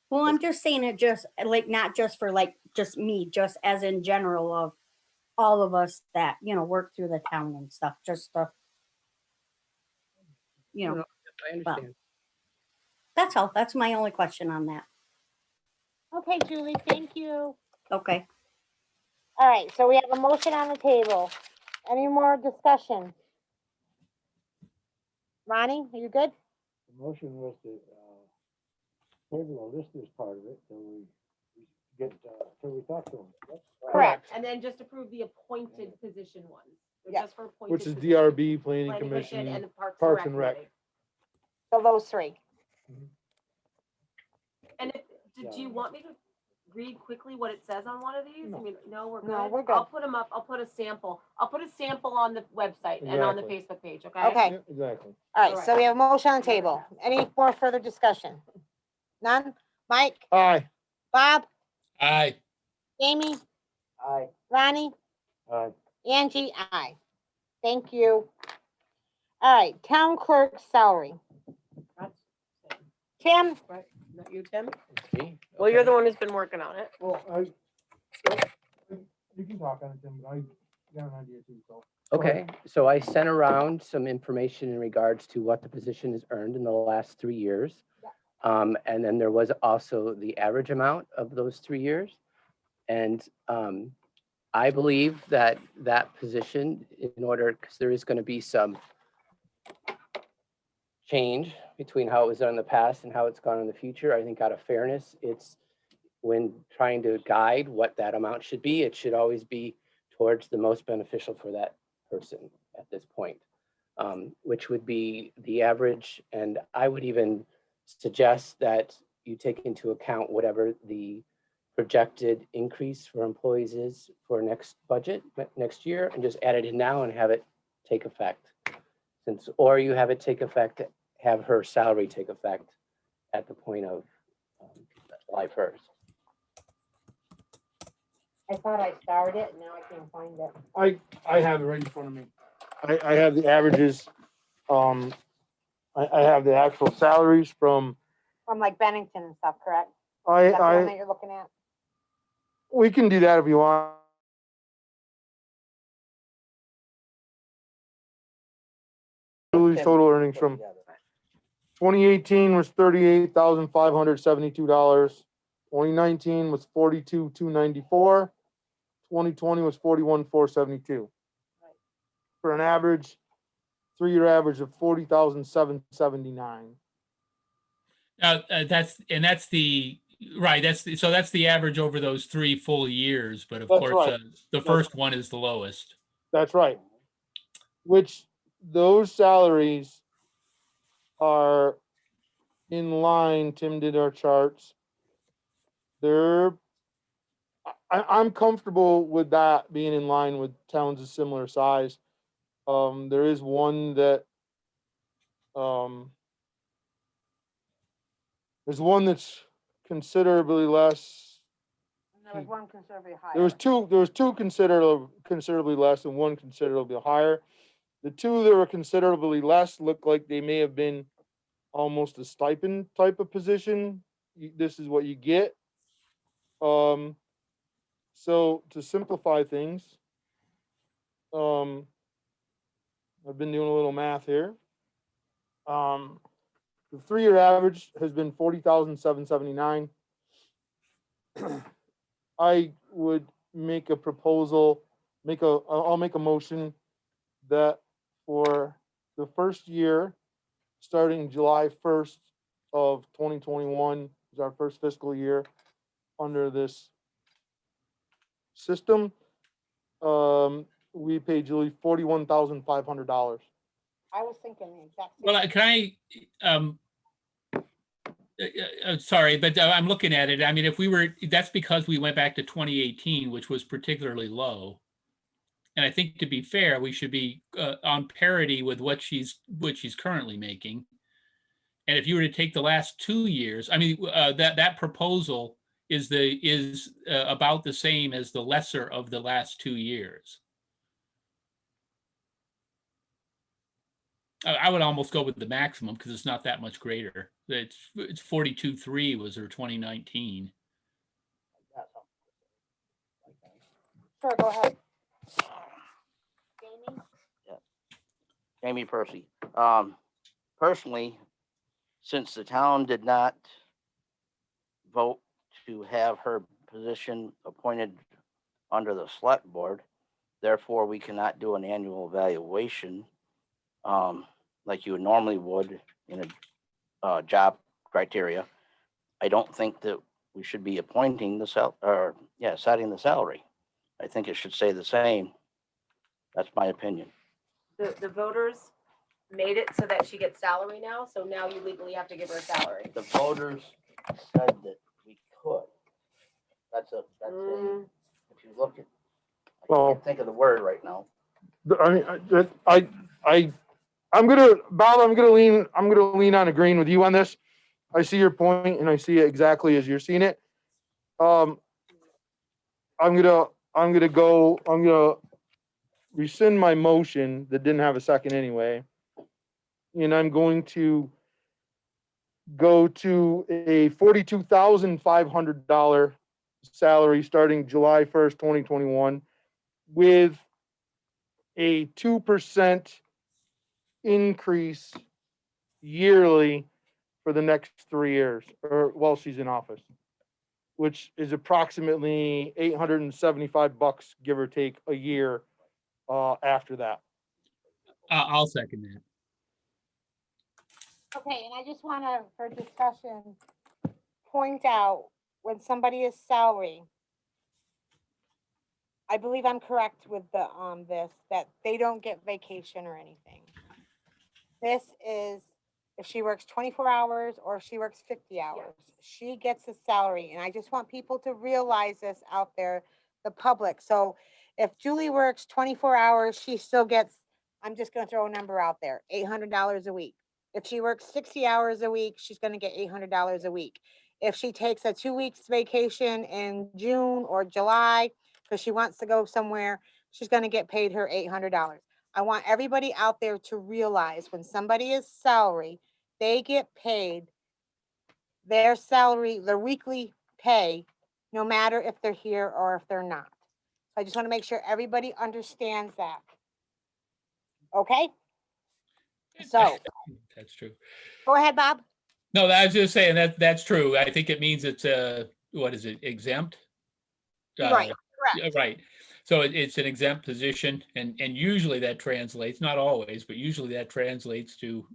Well, I'm just saying it just like, not just for like, just me, just as in general of all of us that, work through the town and stuff, just I understand. that's all. That's my only question on that. Okay, Julie, thank you. Okay. All right, so we have a motion on the table. Any more discussion? Ronnie, are you good? The motion was to, table the listeners part of it, till we get, till we talk to them. Yep. Correct. And then just approve the appointed position ones. They're Yeah. just for appointed Which is positions. DRB, Planning Planning Commission Commission, and the Parks and Rec. Committee. So those three. And do you want me to read quickly what it says on one of these? I mean, no, we're good. No, we're good. I'll put them up. I'll put a sample on the website and on the Exactly. Facebook page, okay? Okay, Yeah, exactly. all right, so we have a motion on the table. Any more further discussion? None? Mike, Aye. Bob, Aye. Jamie, Aye. Ronnie, Aye. Angie, aye. Thank you. All right, town clerk salary. Tim, Right, not you, Tim? Me? Well, you're Okay. the one who's been working on it. Well, you can talk on it, Tim, but I got an idea too, so. Okay, so I sent around some information in regards to what the position has earned in the last 3 years. And then there was also the average amount of those 3 years. And I believe that that position, in order, because there is going to be some change between how it was done in the past and how it's gone in the future, I think out of fairness, it's when trying to guide what that amount should be, it should always be towards the most beneficial for that person at this point, which would be the average. And I would even suggest that you take into account whatever the projected increase for employees is for next budget, next year, and just add it in now and have it take effect. Or you have it take effect, have her salary take effect at the point of July 1st. I thought I started it, and now I can't find it. I have it right in front of me. I have the averages, I have the actual salaries from, From like Bennington and stuff, correct? Is that the one that you're looking at? we can do that if you want. Julie's total earnings from 2018 was $38,572. 2019 was $42,294. 2020 was $41,472. For an average, 3-year average of $40,779. That's the, right, that's the average over those 3 full years, but of That's course, right. the first one is the lowest. That's right. Which those salaries are in line. Tim did our charts. They're I'm comfortable with that being in line with towns of similar size. There is one that, there's one that's considerably less. And there was one considerably higher. There was two considerably less and one considerably higher. The two that were considerably less look like they may have been almost a stipend type of position. This is what you get. So to simplify things, I've been doing a little math here. The 3-year average has been 40,779. I would make a proposal, I'll make a motion that for the first year, starting July 1st of 2021, is our first fiscal year under this system. We pay Julie $41,500. I was thinking the exact same. Well, can I, sorry, but I'm looking at it. I mean, if we were, that's because we went back to 2018, which was particularly low. And I think to be fair, we should be on parity with what she's currently making. And if you were to take the last 2 years, I mean, that proposal is about the same as the lesser of the last 2 years. I would almost go with the maximum because it's not that much greater. It's 42.3 was her 2019. Sure, go ahead. Jamie Percy. Personally, since the town did not vote to have her position appointed under the select board, therefore we cannot do an annual evaluation like you normally would in a job criteria. I don't think that we should be appointing setting the salary. I think it should stay the same. That's my opinion. The voters made it so that she gets salary now, so now you legally have to give her a salary. The voters said that we could. That's a, if you look at, I can't think of the word right now. I mean, Bob, I'm gonna lean on agreeing with you on this. I see your point and I see it exactly as you're seeing it. I'm gonna rescind my motion that didn't have a second anyway. And I'm going to go to a $42,500 salary starting July 1st, 2021, with a 2% increase yearly for the next 3 years, or while she's in office, which is approximately $875, give or take, a year after that. I'll second that. Okay, and I just want to, for discussion, point out when somebody is salary, I believe I'm correct with the, this, that they don't get vacation or anything. This is, if she works 24 hours or if she works 50 hours, she gets a salary. And I just want people to realize this out there, the public. So if Julie works 24 hours, she still gets, I'm just going to throw a number out there, $800 a week. If she works 60 hours a week, she's going to get $800 a week. If she takes a 2 weeks vacation in June or July, because she wants to go somewhere, she's going to get paid her $800. I want everybody out there to realize when somebody is salary, they get paid their salary, their weekly pay, no matter if they're here or if they're not. I just want to make sure everybody understands that. Okay? So That's true. go ahead, Bob. No, I was just saying that's true. I think it means it's what is it, exempt? Right, Yeah, correct. right. So it's an exempt position, and usually that translates, not always, but usually that translates to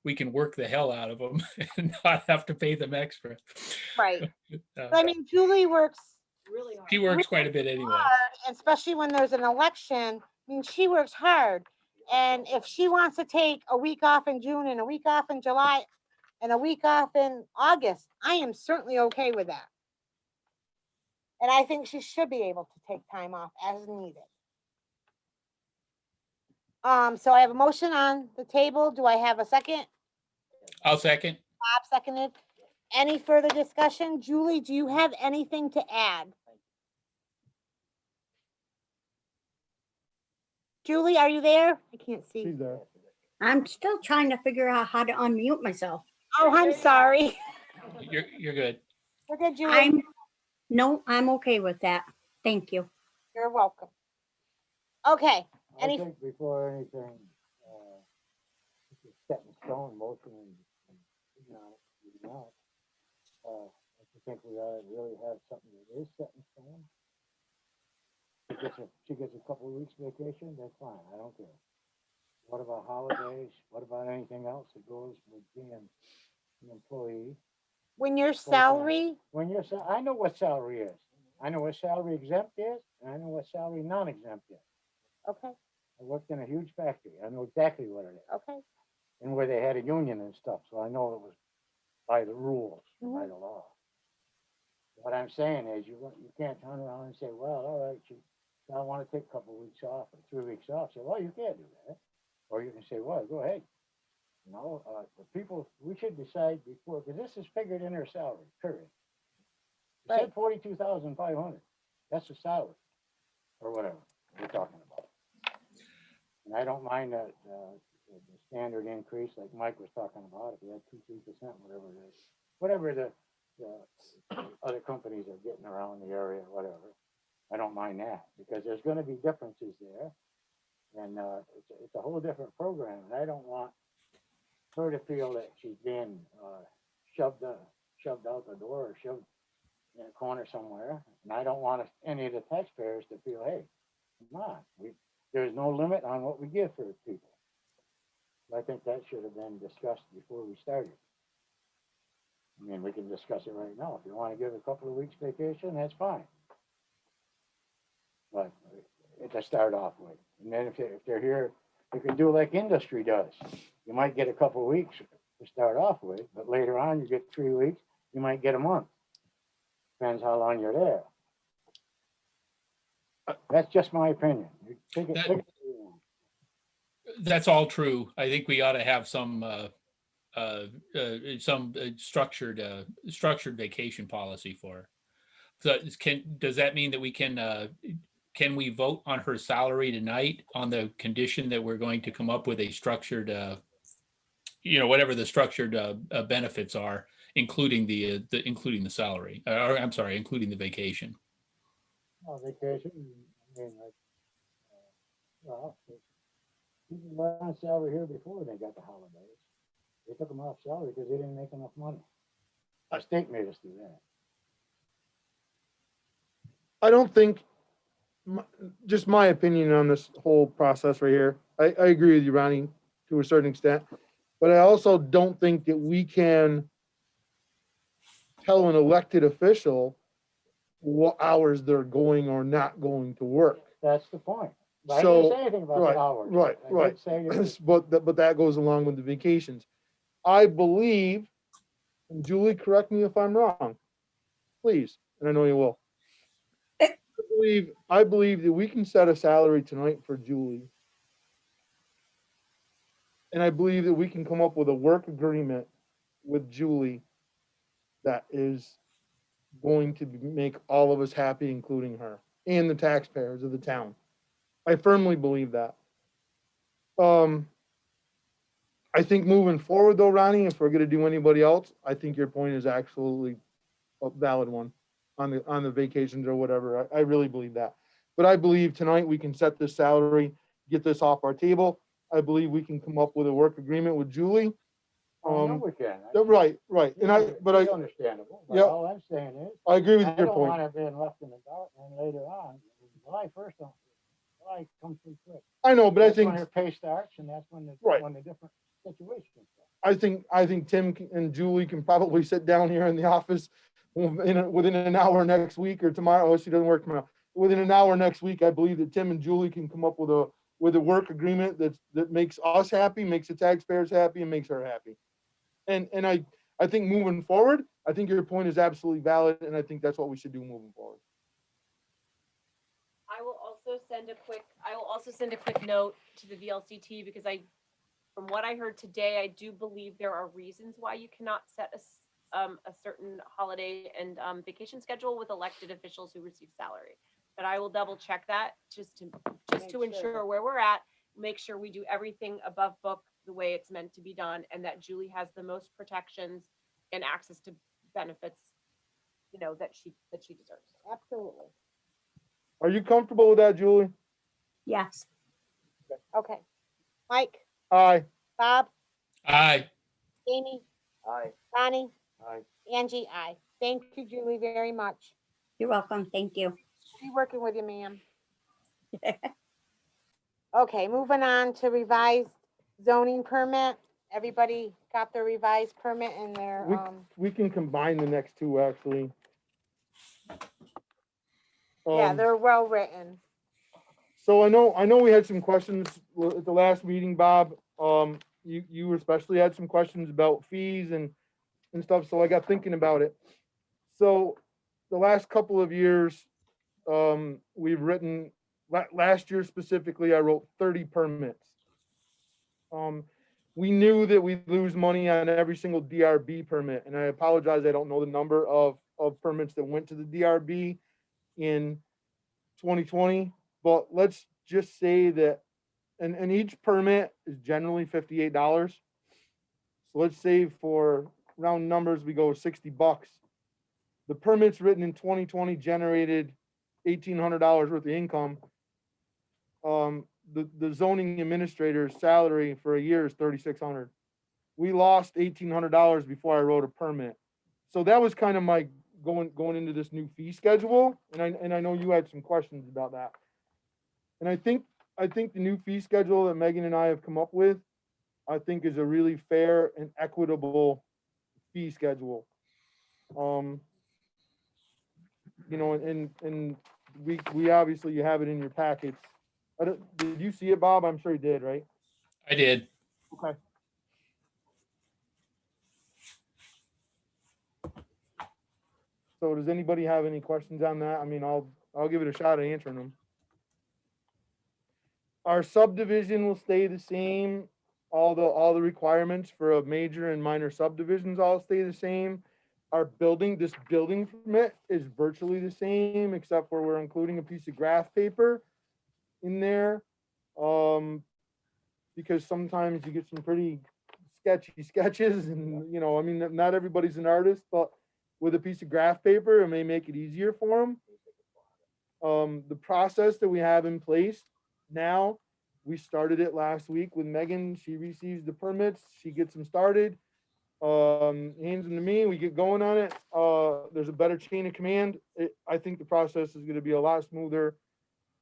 we can work the hell out of them and not have to pay them extra. Right. I mean, Julie works Really hard. She works quite a bit anyway. hard, especially when there's an election. I mean, she works hard. And if she wants to take a week off in June and a week off in July and a week off in August, I am certainly okay with that. And I think she should be able to take time off as needed. So I have a motion on the table. Do I have a second? I'll second. Bob seconded. Any further discussion? Julie, do you have anything to add? Julie, are you there? I can't see. She's there. I'm still trying to figure out how to unmute myself. Oh, I'm sorry. You're good. We're good, Julie. I'm okay with that. Thank you. You're welcome. Okay, I Any- think before anything, this is set in stone motion and, I think we ought to really have something that is set in stone. She gets a couple of weeks vacation, that's fine, I don't care. What about holidays? What about anything else that goes with being an employee? when your salary, When you're, I know what salary is. I know what salary exempt is, and I know what salary non-exempt is. okay, I worked in a huge factory. I know exactly what it is. okay, And where they had a union and stuff, so I know it was by the rules, by Mhm. the law. What I'm saying is, you can't turn around and say, well, all right, I want to take a couple of weeks off or 3 weeks off. Say, well, you can't do that. Or you can say, well, go ahead. No, the people, we should decide before, because this is figured in their salary, period. It said 42,500. That's the salary, or whatever we're talking about. And I don't mind that, the standard increase, like Mike was talking about, if you had 2-3%, whatever it is, whatever the other companies are getting around the area, whatever. I don't mind that, because there's gonna be differences there. And, it's a whole different program, and I don't want her to feel that she's being, shoved out the door or shoved in a corner somewhere. And I don't want any of the taxpayers to feel, hey, come on, there's no limit on what we give for people. I think that should have been discussed before we started. I mean, we can discuss it right now. If you want to give a couple of weeks vacation, that's fine. But to start off with, and then if they're here, you can do like industry does. You might get a couple of weeks to start off with, but later on you get 3 weeks, you might get a month. Depends how long you're there. That's just my opinion. You take it. That's all true. I think we ought to have some structured vacation policy for her. So does that mean that we can we vote on her salary tonight on the condition that we're going to come up with a structured, whatever the structured benefits are, including including the salary, or I'm sorry, including the vacation? Oh, vacation, I mean, like, well, people were on salary here before they got the holidays. They took them off salary because they didn't make enough money. Our state made us do that. I don't think, just my opinion on this whole process right here, I agree with you, Ronnie, to a certain extent. But I also don't think that we can tell an elected official what hours they're going or not going to work. That's the point. But I So, didn't say anything about right, the hours. right, I did right. say that- But that goes along with the vacations. I believe, and Julie, correct me if I'm wrong, please, and I know you will. I believe that we can set a salary tonight for Julie. And I believe that we can come up with a work agreement with Julie that is going to make all of us happy, including her and the taxpayers of the town. I firmly believe that. I think moving forward though, Ronnie, if we're gonna do anybody else, I think your point is absolutely a valid one on the vacations or whatever. I really believe that. But I believe tonight we can set this salary, get this off our table. I believe we can come up with a work agreement with Julie. I know we can. Right. And It's understandable, but yeah. all I'm saying is, I agree with I your don't point. want it being left in the dark and later on, July 1st, July comes too quick. I know, but I That's when think, her pay starts and that's when Right. when the different situations start. I think Tim and Julie can probably sit down here in the office within an hour next week or tomorrow. Oh, she doesn't work tomorrow. Within an hour next week, I believe that Tim and Julie can come up with a work agreement that makes us happy, makes the taxpayers happy, and makes her happy. And I think moving forward, I think your point is absolutely valid, and I think that's what we should do moving forward. I will also send a quick note to the VLCT because from what I heard today, I do believe there are reasons why you cannot set a certain holiday and vacation schedule with elected officials who receive salary. But I will double check that just to Make sure ensure that- where we're at, make sure we do everything above book the way it's meant to be done, and that Julie has the most protections and access to benefits, that she deserves. Absolutely. Are you comfortable with that, Julie? Yes. Okay. Mike, Aye. Bob, Aye. Amy, Aye. Bonnie, Aye. Angie, I. Thank you, Julie, very much. You're welcome. Thank you. Be working with you, ma'am. Okay, moving on to revised zoning permit. Everybody got their revised permit in their, We can combine the next two, actually. yeah, Um, they're well written. So I know we had some questions at the last meeting, Bob. You especially had some questions about fees and stuff, so I got thinking about it. So the last couple of years, we've written, last year specifically, I wrote 30 permits. We knew that we'd lose money on every single DRB permit, and I apologize, I don't know the number of permits that went to the DRB in 2020. But let's just say that, and each permit is generally $58. So let's say for round numbers, we go $60. The permits written in 2020 generated $1,800 worth of income. The zoning administrator's salary for a year is $3,600. We lost $1,800 before I wrote a permit. So that was kind of my going into this new fee schedule. And I know you had some questions about that. And I think the new fee schedule that Megan and I have come up with, I think is a really fair and equitable fee schedule. And we obviously, you have it in your packets. Did you see it, Bob? I'm sure you did, right? I did. Okay. So does anybody have any questions on that? I mean, I'll give it a shot at answering them. Our subdivision will stay the same. All the requirements for a major and minor subdivisions all stay the same. This building permit is virtually the same, except for we're including a piece of graph paper in there. Because sometimes you get some pretty sketchy sketches and, I mean, not everybody's an artist, but with a piece of graph paper, it may make it easier for them. The process that we have in place now, we started it last week with Megan. She receives the permits, she gets them started, hands them to me, we get going on it. There's a better chain of command. I think the process is going to be a lot smoother.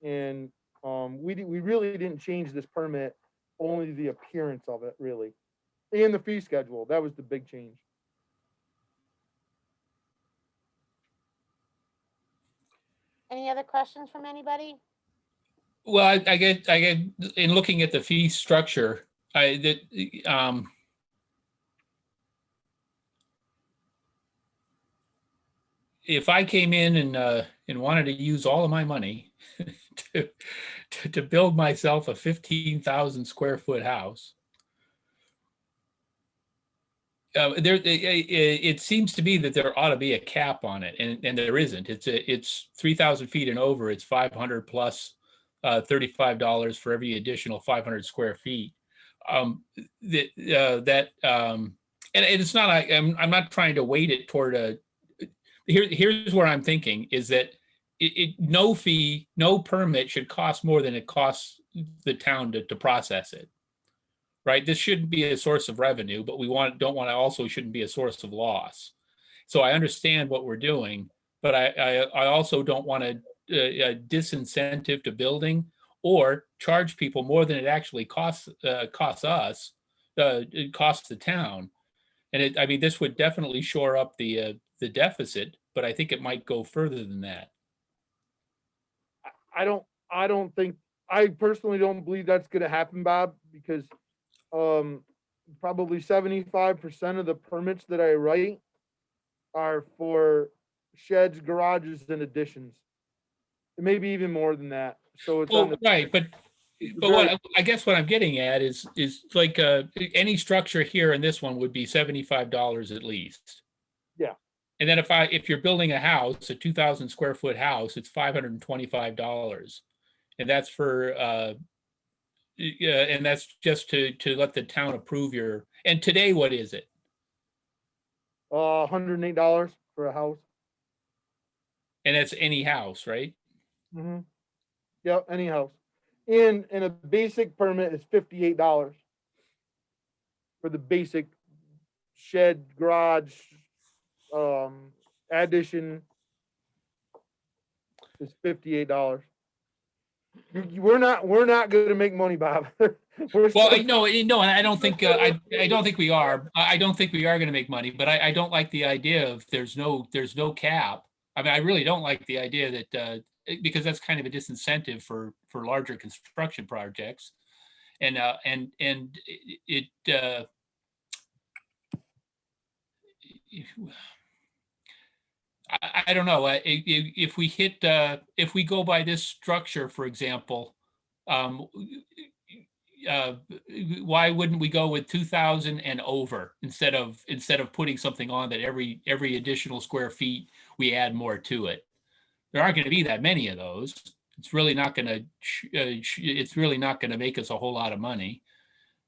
And we really didn't change this permit, only the appearance of it, really. And the fee schedule, that was the big change. Any other questions from anybody? Well, I get in looking at the fee structure, if I came in and wanted to use all of my money to build myself a 15,000 square foot house, it seems to me that there ought to be a cap on it, and there isn't. It's 3,000 feet and over. It's 500 plus $35 for every additional 500 square feet. And it's not. I'm not trying to weight it toward a. Here's where I'm thinking is that no fee, no permit should cost more than it costs the town to process it. Right? This shouldn't be a source of revenue, but also shouldn't be a source of loss. So I understand what we're doing, but I also don't want a disincentive to building or charge people more than it actually costs us. It costs the town, and I mean, this would definitely shore up the deficit, but I think it might go further than that. I personally don't believe that's going to happen, Bob, because probably 75% of the permits that I write are for sheds, garages, and additions. Maybe even more than that. so it's on Well, the. right, but very- what, I guess what I'm getting at is like, any structure here in this one would be $75 at least. Yeah. And then if you're building a house, a 2,000 square foot house, it's $525. And that's for, yeah, and that's just to let the town approve your, and today, what is it? $108 for a house. And that's any house, right? Mm-hmm. Yep, any house. And a basic permit is $58 for the basic shed, garage, addition is $58. We're not gonna make money, Bob. We're Well, still- no, and I don't think, I don't think we are. I don't think we are gonna make money, but I don't like the idea of there's no cap. I mean, I really don't like the idea that, because that's kind of a disincentive for larger construction projects. And it, I don't know, if we hit, if we go by this structure, for example, why wouldn't we go with 2,000 and over instead of putting something on that every additional square feet, we add more to it? There aren't going to be that many of those. It's really not going to, it's really not going to make us a whole lot of money.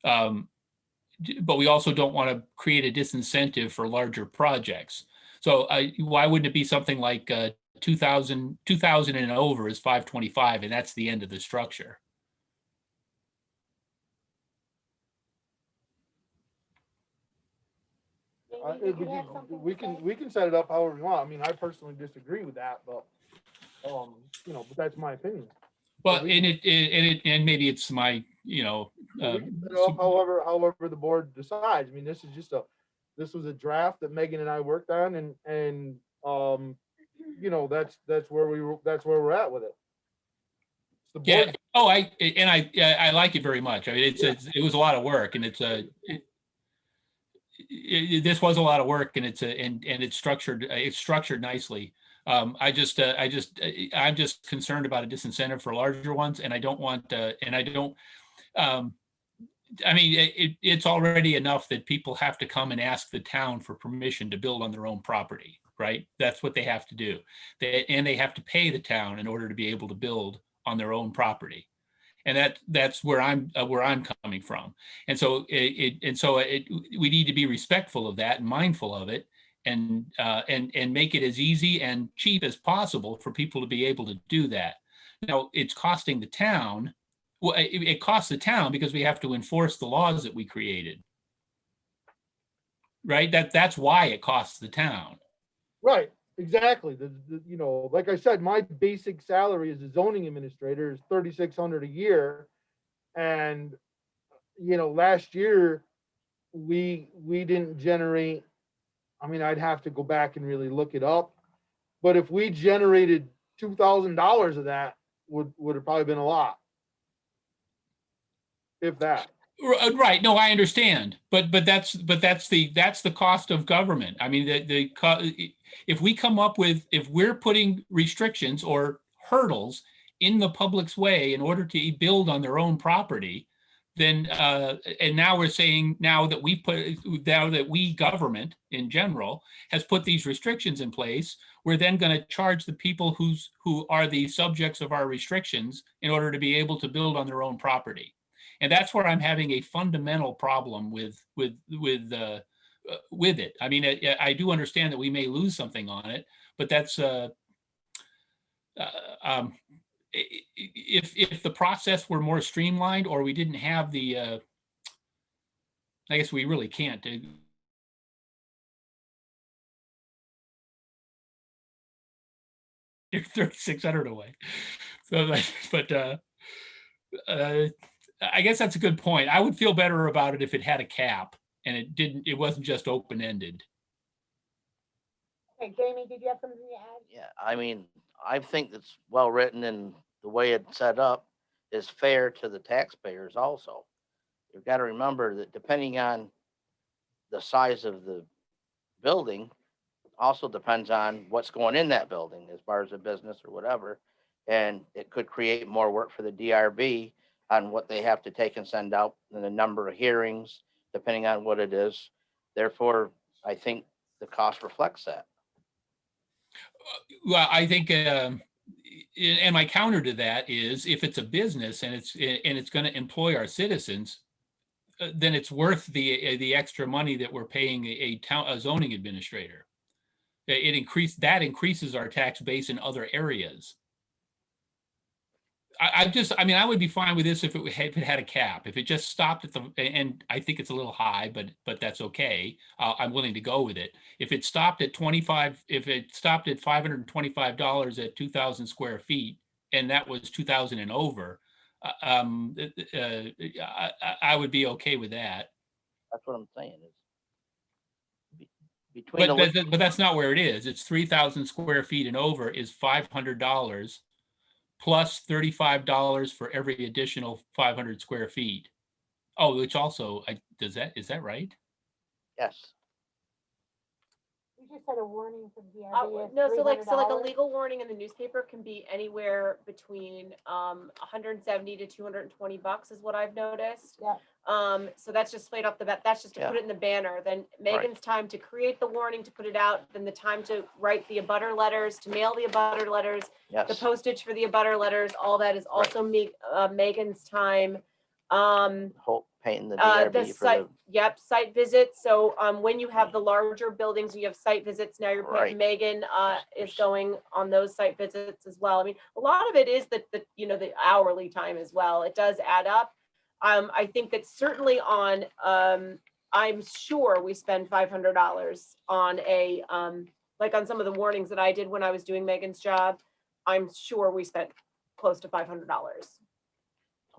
But we also don't want to create a disincentive for larger projects. So why wouldn't it be something like 2,000 and over is 525, and that's the end of the structure? we can set it up however we want. I mean, I personally disagree with that, but but that's my opinion. Well, and maybe it's my, We can set it up however the board decides. I mean, this was a draft that Megan and I worked on, and that's where we're at with it. It's the yeah. board. Oh, I like it very much. I mean, it was a lot of work, and this was a lot of work, and it's structured nicely. I'm just concerned about a disincentive for larger ones, and I don't want, I mean, it's already enough that people have to come and ask the town for permission to build on their own property, right? That's what they have to do. They have to pay the town in order to be able to build on their own property. And that's where I'm coming from. And so we need to be respectful of that and mindful of it, and make it as easy and cheap as possible for people to be able to do that. Now, it's costing the town. Well, it costs the town because we have to enforce the laws that we created. Right? That's why it costs the town. Right, exactly. Like I said, my basic salary as a zoning administrator is $3,600 a year. And, last year we didn't generate, I mean, I'd have to go back and really look it up. But if we generated $2,000 of that, would have probably been a lot. If that. Right. No, I understand. But that's the cost of government. I mean, if we're putting restrictions or hurdles in the public's way in order to build on their own property, then and now we're saying now that we government in general has put these restrictions in place, we're then going to charge the people who are the subjects of our restrictions in order to be able to build on their own property. And that's where I'm having a fundamental problem with it. I mean, I do understand that we may lose something on it, but that's if the process were more streamlined, or we didn't have the, I guess we really can't. You're 3,600 away. So, but I guess that's a good point. I would feel better about it if it had a cap and it wasn't just open-ended. Okay, Jamie, did you have something to add? Yeah, I mean, I think it's well written, and the way it's set up is fair to the taxpayers also. You've got to remember that depending on the size of the building, also depends on what's going in that building as far as a business or whatever. And it could create more work for the DRB on what they have to take and send out and the number of hearings, depending on what it is. Therefore, I think the cost reflects that. Well, I think, and my counter to that is if it's a business and it's going to employ our citizens, then it's worth the extra money that we're paying a zoning administrator. That increases our tax base in other areas. I mean, I would be fine with this if it had a cap. If it just stopped at and I think it's a little high, but that's okay. I'm willing to go with it. If it stopped at $525 at 2,000 square feet, and that was 2,000 and over, I would be okay with that. That's what I'm saying is between the, But that's not where it is. It's 3,000 square feet and over is $500 plus $35 for every additional 500 square feet. Oh, which also, is that right? yes. You just said a warning from No, so like a legal warning in the newspaper can be anywhere between 170 to 220 bucks is what I've noticed. Yeah. So that's just straight off the bat. That's just to put Yeah. it in the banner. Then Megan's time to create the warning, to put it out, then the time to write the abutter letters, to mail the abutter letters, the Yes. postage for the abutter letters, all that is also Megan's time. Whole painting the The DRB for site, the, yep, site visits. So when you have the larger buildings, you have site visits. Now you're Right. Megan is going on those site visits as well. I mean, a lot of it is the hourly time as well. It does add up. I think that certainly on I'm sure we spend $500 on like on some of the warnings that I did when I was doing Megan's job. I'm sure we spent close to $500.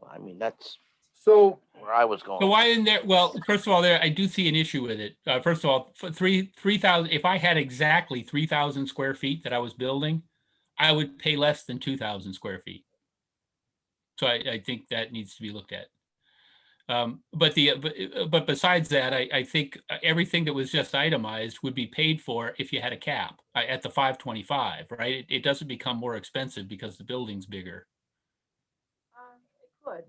I mean, that's So, where I was going. So why in there? Well, first of all, I do see an issue with it. First of all, for 3,000, if I had exactly 3,000 square feet that I was building, I would pay less than 2,000 square feet. So I think that needs to be looked at. But besides that, I think everything that was just itemized would be paid for if you had a cap at the 525, right? It doesn't become more expensive because the building's bigger. It could.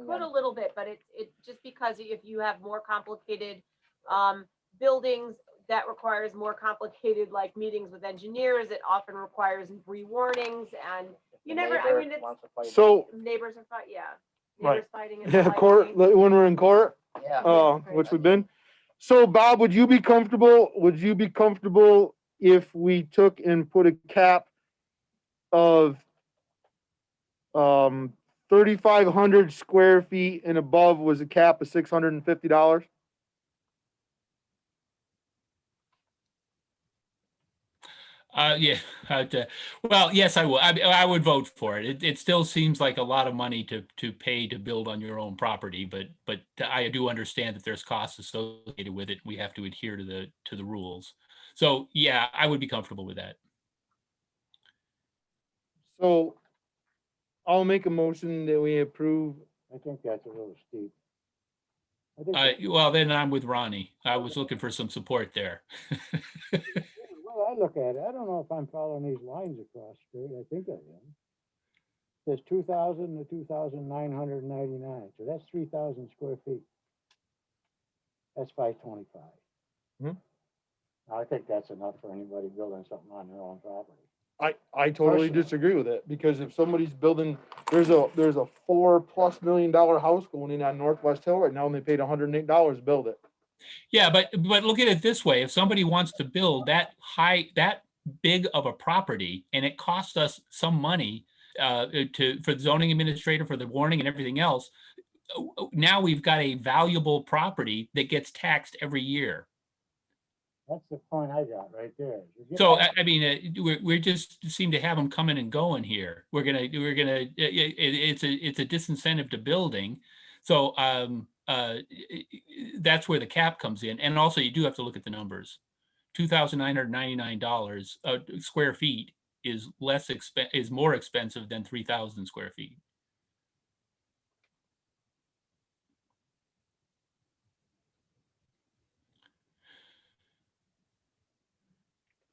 Could a little bit, but it just because if you have more complicated buildings, that requires more complicated like meetings with engineers. It often requires re-warnings and you never, I mean, it's so, neighbors are fighting, yeah. Right. Neighbors fighting. and yeah, fighting. court, when we're in court, Yeah. which we've been. So Bob, would you be comfortable if we took and put a cap of 3,500 square feet and above was a cap of $650? Yeah. Well, yes, I would. I would vote for it. It still seems like a lot of money to pay to build on your own property, but I do understand that there's costs associated with it. We have to adhere to the rules. So yeah, I would be comfortable with that. So I'll make a motion that we approve. I think that's a little steep. I think that- Well, then I'm with Ronnie. I was looking for some support there. the way I look at it, I don't know if I'm following these lines across straight. I think I am. There's 2,000 to 2,999, so that's 3,000 square feet. That's 525. Hmm. I think that's enough for anybody building something on their own property. I totally Personally. disagree with it, because if somebody's building, there's a $4+ million house going in on Northwest Hill right now, and they paid $108 to build it. Yeah, but look at it this way. If somebody wants to build that big of a property and it costs us some money for the zoning administrator, for the warning and everything else, now we've got a valuable property that gets taxed every year. That's the point I got right there. So I mean, we just seem to have them coming and going here. It's a disincentive to building. So that's where the cap comes in. And also you do have to look at the numbers. $2,999 square feet is more expensive than 3,000 square feet.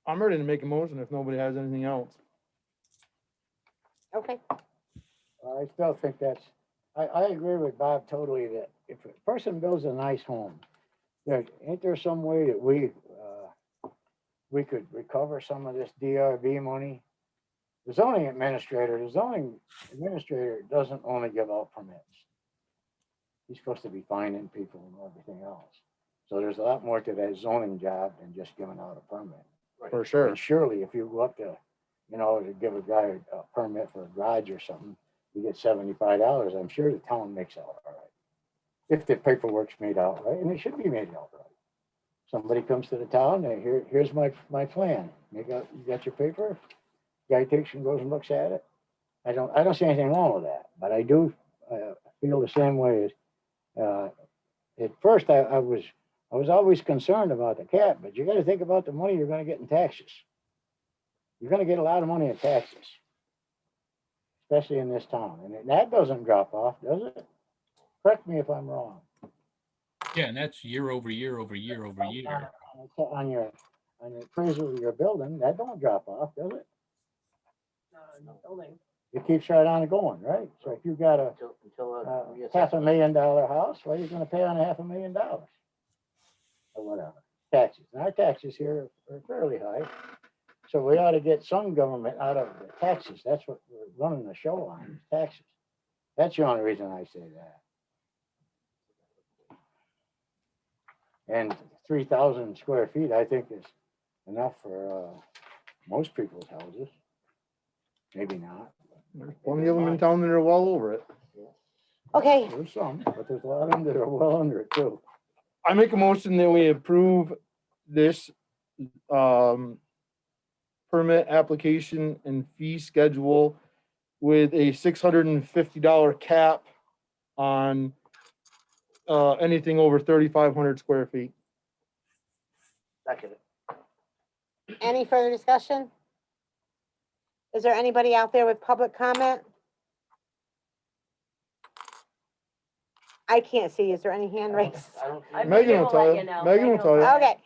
I'm ready to make a motion if nobody has anything else. Okay, I still think I agree with Bob totally that if a person builds a nice home, ain't there some way that we could recover some of this DRB money? The zoning administrator doesn't only give out permits. He's supposed to be finding people and everything else. So there's a lot more to that zoning job than just giving out a permit. For sure. And surely if you go up to, to give a guy a permit for a garage or something, you get $75. I'm sure the town makes out all right. If the paperwork's made out right, and it should be made out right. Somebody comes to the town, and here's my plan. You got your paper? Guy takes and goes and looks at it. I don't see anything wrong with that, but I do feel the same way as at first I was always concerned about the cap, but you got to think about the money you're going to get in taxes. You're going to get a lot of money in taxes, especially in this town, and that doesn't drop off, does it? Correct me if I'm wrong. Yeah, and that's year over year over year over year. On your appraisal of your building, that don't drop off, does it? Building. It keeps right on going, right? So if you got a $500,000 house, what are you gonna pay on $500,000? Or whatever, taxes. And our taxes here are fairly high. So we ought to get some government out of the taxes. That's what we're running the show on, is taxes. That's the only reason I say that. And 3,000 square feet, I think is enough for most people's houses. Maybe not. There's plenty of them in town that are well over it. okay, There's some, but there's a lot of them that are well under it too. I make a motion that we approve this permit application and fee schedule with a $650 cap on anything over 3,500 square feet. Second. any further discussion? Is there anybody out there with public comment? I can't see. Is there any hand raised? Megan will tell you. Megan will tell you. Okay,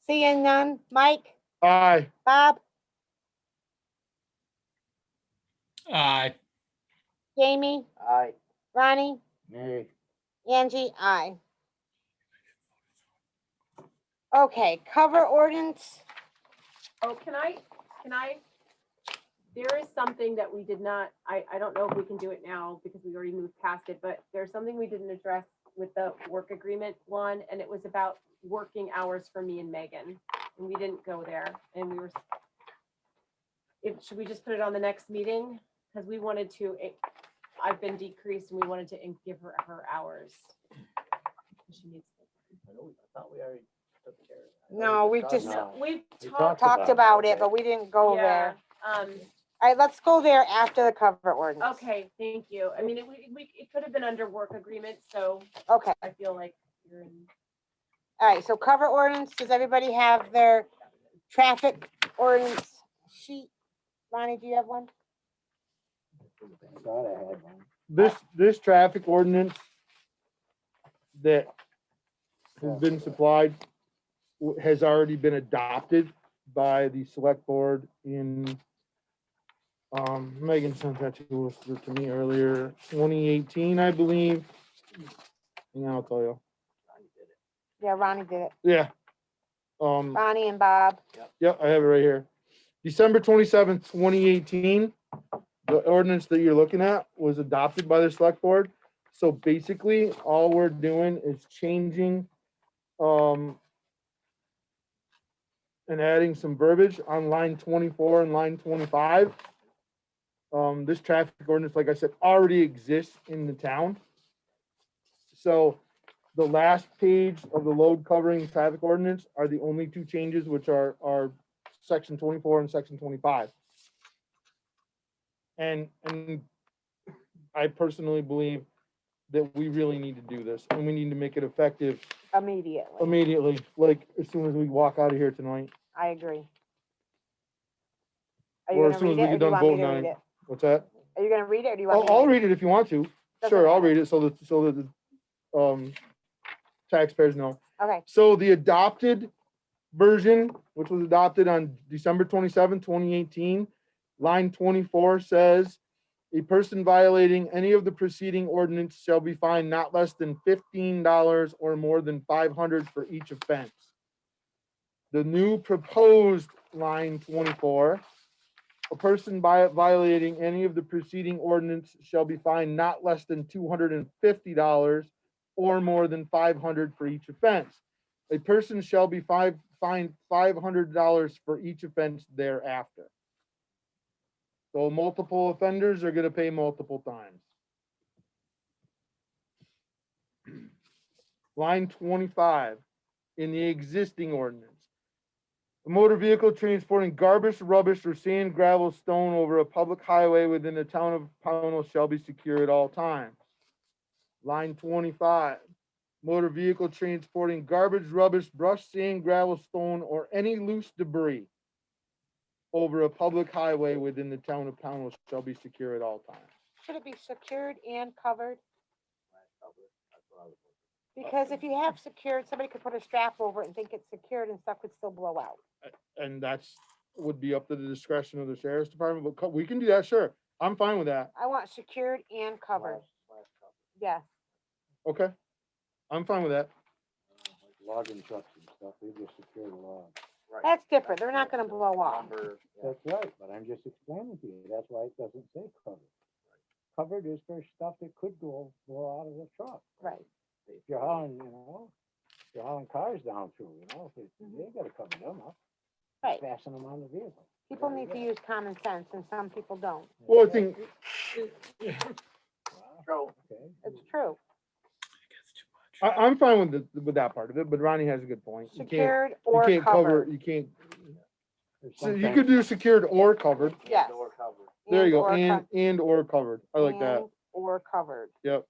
seeing none. Mike, Aye. Bob, Aye. Jamie, Aye. Ronnie, Nay. Angie, aye. Okay, cover ordinance. Oh, can I, there is something that we did not, I don't know if we can do it now because we already moved past it, but there's something we didn't address with the work agreement one, and it was about working hours for me and Megan, and we didn't go there, and we were, should we just put it on the next meeting? Because we wanted to, I've been decreased and we wanted to give her her hours. She needs. I thought we already took care of that. No, we just No, we've We talked about it, but we didn't go there. All right, let's go there after the cover ordinance. Okay, thank you. I mean, it could have been under work agreement, so Okay, I feel like you're in. all right, so cover ordinance, does everybody have their traffic ordinance sheet? Lonnie, do you have one? I thought I had one. This traffic ordinance that has been supplied has already been adopted by the select board in, Megan sent that to me earlier, 2018, I believe. Yeah, I'll tell you. Yeah, Ronnie did it. Yeah. Ronnie and Bob. Yep, I have it right here. December 27th, 2018, the ordinance that you're looking at was adopted by the select board. So basically, all we're doing is changing and adding some verbiage on line 24 and line 25. This traffic ordinance, like I said, already exists in the town. So the last page of the load covering traffic ordinance are the only two changes, which are section 24 and section 25. And I personally believe that we really need to do this, and we need to make it effective immediately, like as soon as we walk out of here tonight. I agree. Are Or you as gonna soon read as we it, or get do you done want me voting to on read it. it? What's that? Are you gonna read it, or do you want me to? I'll read it if you want to. Doesn't Sure, I'll matter. read it so that the taxpayers know. Okay, So the adopted version, which was adopted on December 27, 2018, line 24 says, A person violating any of the preceding ordinance shall be fined not less than $15 or more than 500 for each offense. The new proposed line 24, a person violating any of the preceding ordinance shall be fined not less than $250 or more than 500 for each offense. A person shall be fined $500 for each offense thereafter. So multiple offenders are gonna pay multiple times. Line 25, in the existing ordinance. A motor vehicle transporting garbage, rubbish, or sand, gravel, stone over a public highway within the town of Pownal shall be secure at all times. Line 25, motor vehicle transporting garbage, rubbish, brush, sand, gravel, stone, or any loose debris over a public highway within the town of Pownal shall be secure at all times. Should it be secured and covered? Because if you have secured, somebody could put a strap over it and think it's secured and stuff could still blow out. And that's, would be up to the discretion of the sheriff's department, but we can do that, sure. I'm fine with that. I want secured and covered. Yes. Okay. I'm fine with that. Logging trucks and stuff, they just secure the log. That's different. They're not gonna blow off. That's right, but I'm just explaining to you, that's why it doesn't say covered. Covered is for stuff that could blow out of the truck. Right. If you're hauling, if you're hauling cars down through, they gotta cover them up. Right. Fasten them on the vehicle. People need to use common sense and some people don't. Well, I think, Okay. It's true. I'm fine with that part of it, but Ronnie has a good point. Secured You or can't cover, covered. you can't, There's so you sometimes- could do secured or covered. Yes. There you go, or and or covered. I like that. and or covered. Yep.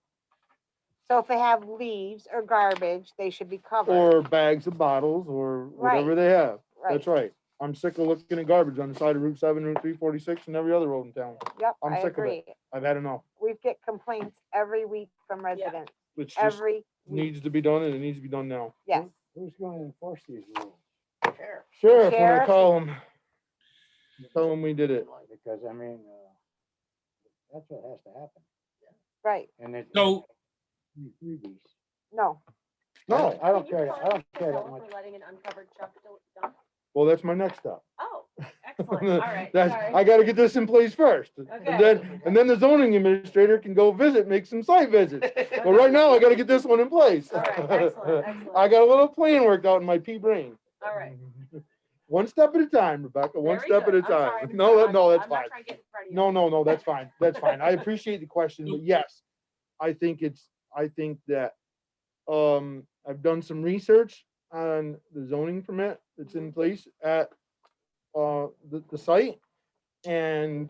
So if they have leaves or garbage, they should be covered. Or bags of bottles or whatever Right. they have. Right. That's right. I'm sick of looking at garbage on the side of Route 7, Route 346, and every other road in town. Yep, I'm I sick of agree. it. I've had enough. We get complaints every week from residents, It's just every week. needs to be done, and it needs to be done now. Yes. Who's gonna enforce these rules? Sheriff, when I Sheriff? call him, tell him we did it. Because, that's what has to happen. Right. And it. So- Freebies. No. No, I don't care, I don't care that much. letting an uncovered truck dump? well, that's my next step. Oh, excellent. All right. That's, Sorry. I gotta get this in place first. Okay. And then the zoning administrator can go visit, make some site visits. But right now, I gotta get this one in place. All right, excellent, excellent. I got a little plan worked out in my pea brain. All right. One step at a time, Rebecca, one Very step at good. a I'm sorry, time. Mr. No, Hodge. no, that's I'm not fine. trying to get in front of you. No, that's fine. That's fine. I appreciate the question, but yes, I think that, I've done some research on the zoning permit that's in place at, the site. And,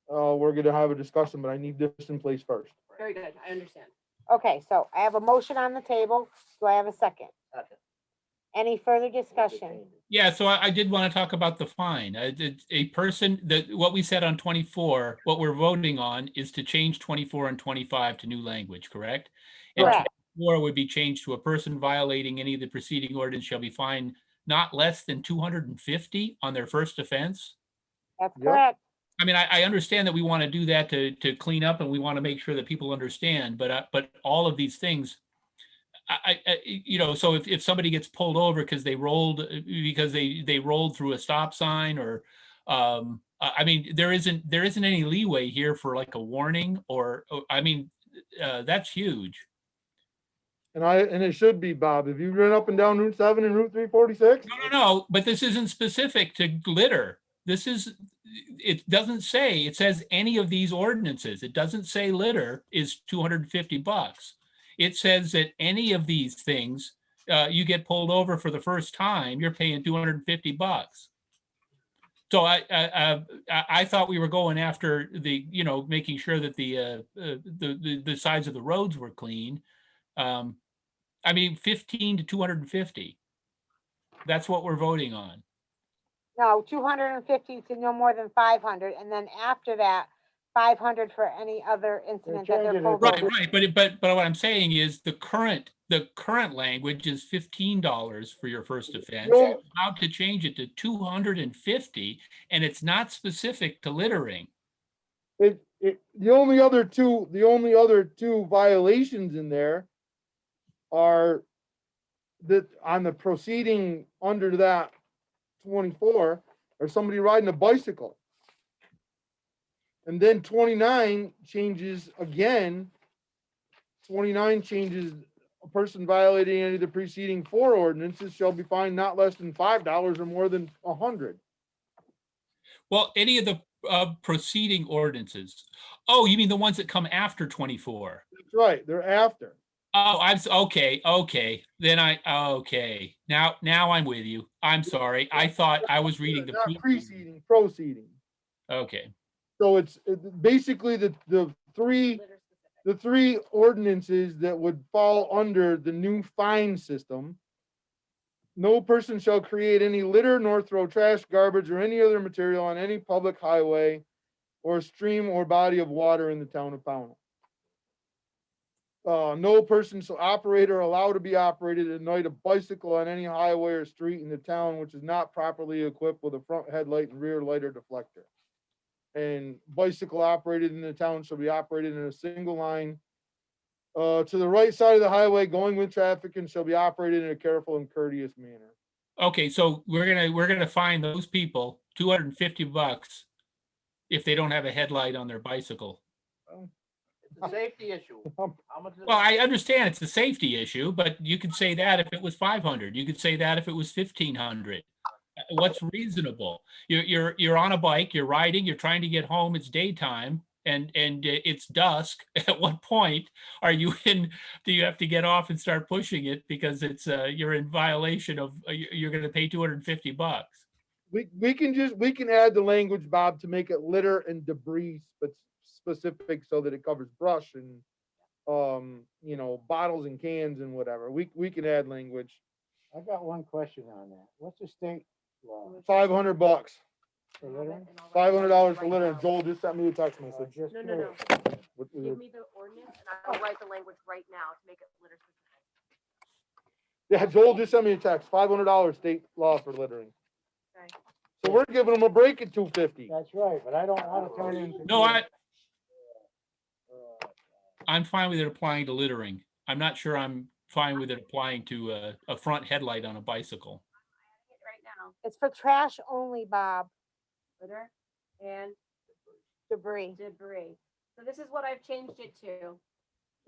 we're gonna have a discussion, but I need this in place first. Very good. I understand. Okay, so I have a motion on the table. Do I have a second? Any further discussion? Yeah, so I did want to talk about the fine. A person that, what we said on 24, what we're voting on is to change 24 and 25 to new language, correct? And Correct. 24 would be changed to a person violating any of the preceding ordinance shall be fined not less than 250 on their first offense. That's Yep. correct. I mean, I understand that we want to do that to clean up and we want to make sure that people understand, but all of these things, so if somebody gets pulled over because they rolled through a stop sign or, I mean, there isn't any leeway here for like a warning that's huge. And it should be, Bob, if you run up and down Route 7 and Route 346. No, but this isn't specific to litter. It doesn't say, it says any of these ordinances. It doesn't say litter is $250. It says that any of these things, you get pulled over for the first time, you're paying $250. So I thought we were going after making sure that the sides of the roads were clean. 15 to 250. That's what we're voting on. No, 250 to no more than 500, and then after that, 500 for any other incident that they're changing it. pulled Right, over. right. But what I'm saying is the current language is $15 for your first offense. No. You're allowed to change it to 250, and it's not specific to littering. the only other two violations in there are that on the proceeding under that 24, or somebody riding a bicycle. And then 29 changes again. 29 changes, a person violating any of the preceding 4 ordinances shall be fined not less than $5 or more than 100. Well, any of the proceeding ordinances. Oh, you mean the ones that come after 24? That's right, they're after. Oh, okay. Okay. Now I'm with you. I'm sorry. I thought I was reading the Not preceding, proceeding. Okay. So it's basically the three ordinances that would fall under the new fine system. No person shall create any litter nor throw trash, garbage, or any other material on any public highway or stream or body of water in the town of Pownal. No person shall operate or allow to be operated at night a bicycle on any highway or street in the town which is not properly equipped with a front headlight and rear light or deflector. And bicycle operated in the town shall be operated in a single line to the right side of the highway going with traffic and shall be operated in a careful and courteous manner. Okay, so we're gonna fine those people $250 if they don't have a headlight on their bicycle. It's a safety issue. How much is it? Well, I understand it's a safety issue, but you could say that if it was 500. You could say that if it was 1,500. What's reasonable? You're on a bike, you're riding, you're trying to get home, it's daytime, and it's dusk. At what point are you in, do you have to get off and start pushing it because it's you're in violation of, you're gonna pay $250? We can add the language, Bob, to make it litter and debris specific so that it covers brush and bottles and cans and whatever. We can add language. I got one question on that. What's the state law? $500 for littering? $500 for litter. Joel just sent me a text message. Just No. curious. Give me the ordinance and I'll write the language right now to make it litter specific. Yeah, Joel just sent me a text. $500 state law for littering. Okay. So we're giving them a break at $250. That's right, but I don't want to turn into. No, I'm fine with it applying to littering. I'm not sure I'm fine with it applying to a front headlight on a bicycle. Right now, It's for trash only, Bob, litter and debris. debris. So this is what I've changed it to.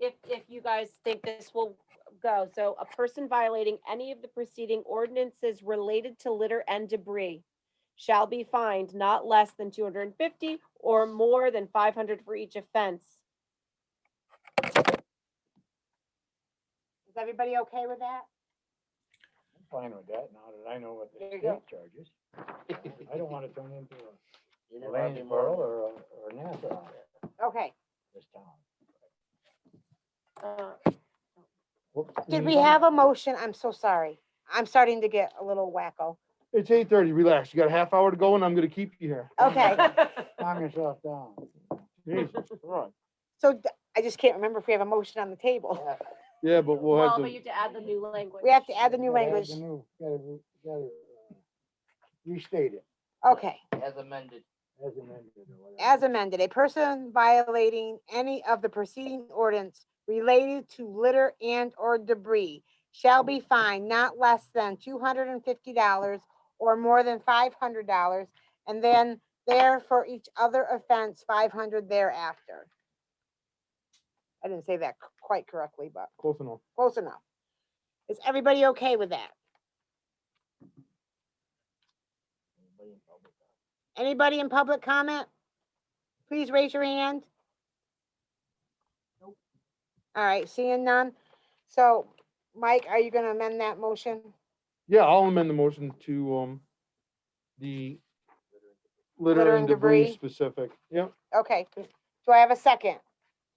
If you guys think this will go. So a person violating any of the preceding ordinances related to litter and debris shall be fined not less than 250 or more than 500 for each offense. Is everybody okay with that? I'm fine with that now that I know what the There you state go. charges. I don't want to turn into You a never have any Lanesboro more. or a Nassau, Okay. this town. Did we have a motion? I'm so sorry. I'm starting to get a little wacko. It's 8:30. Relax. You got a half hour to go and I'm going to keep you here. Okay, Calm yourself down. Jesus Christ. so I just can't remember if we have a motion on the table. Yeah, but we'll have Well, to. but you have to add the new language. We have to add the new Gotta add language. the new- gotta restate it Okay, As amended. as amended or whatever. as amended, a person violating any of the preceding ordinance related to litter and or debris shall be fined not less than $250 or more than $500, and then there for each other offense, 500 thereafter. I didn't say that quite correctly, but Close enough. close enough. Is everybody okay with that? Anybody in public comment? Please raise your hand. All right, seeing none. So, Mike, are you gonna amend that motion? Yeah, I'll amend the motion to, the litter and debris specific. Yep. Okay, do I have a second?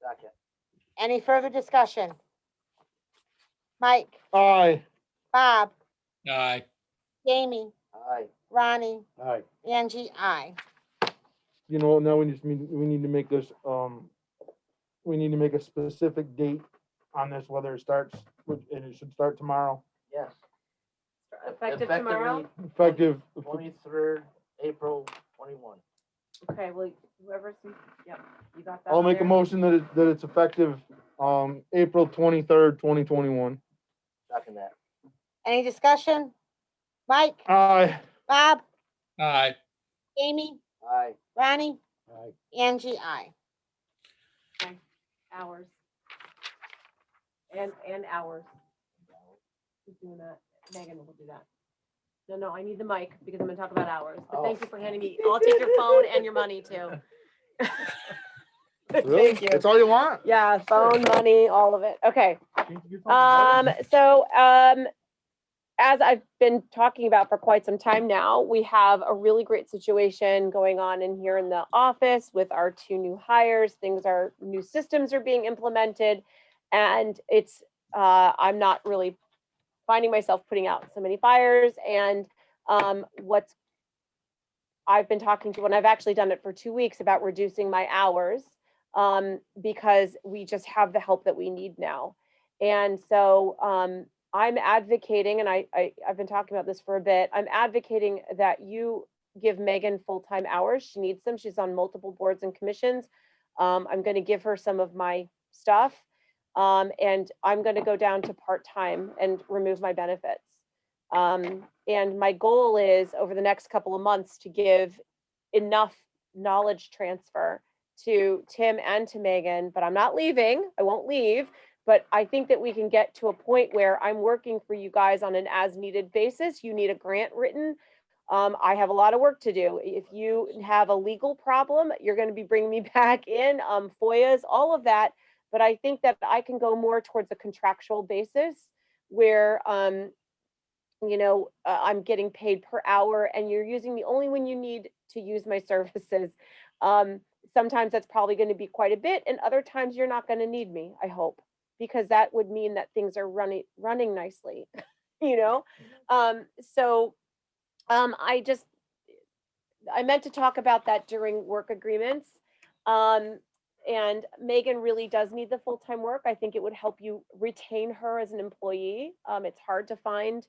Second. Any further discussion? Mike, Aye. Bob, Aye. Jamie, Aye. Ronnie, All right, Angie, I. You know, now we need to make this, we need to make a specific date on this, whether it starts, and it should start tomorrow. Yes. Effective tomorrow? Effective, 23rd, April 21. Okay, well, whoever's, yep, you got that. I'll on make a there? motion that it's effective, April 23rd, 2021. Second that. Any discussion? Mike, Aye. Bob, Aye. Amy, Aye. Ronnie, Aye. Angie, I. Hours. And hours. Who's doing that? Megan will do that. No, I need the mic because I'm gonna talk about hours. But thank you for handing me, I'll take your phone and your money too. Really? Thank you. That's all you want? Yeah, phone, money, all of it. Okay. As I've been talking about for quite some time now, we have a really great situation going on in here in the office with our 2 new hires. New systems are being implemented, and it's, I'm not really finding myself putting out so many fires. And I've been talking to, and I've actually done it for 2 weeks, about reducing my hours, because we just have the help that we need now. And so I'm advocating, and I've been talking about this for a bit, I'm advocating that you give Megan full-time hours. She needs them. She's on multiple boards and commissions. I'm going to give her some of my stuff, and I'm going to go down to part-time and remove my benefits. And my goal is, over the next couple of months, to give enough knowledge transfer to Tim and to Megan, but I'm not leaving. I won't leave. But I think that we can get to a point where I'm working for you guys on an as-needed basis. You need a grant written. I have a lot of work to do. If you have a legal problem, you're going to be bringing me back in, FOIAs, all of that. But I think that I can go more towards a contractual basis where, I'm getting paid per hour and you're using me only when you need to use my services. Sometimes that's probably going to be quite a bit, and other times you're not going to need me, I hope, because that would mean that things are running nicely, I meant to talk about that during work agreements. And Megan really does need the full-time work. I think it would help you retain her as an employee. It's hard to find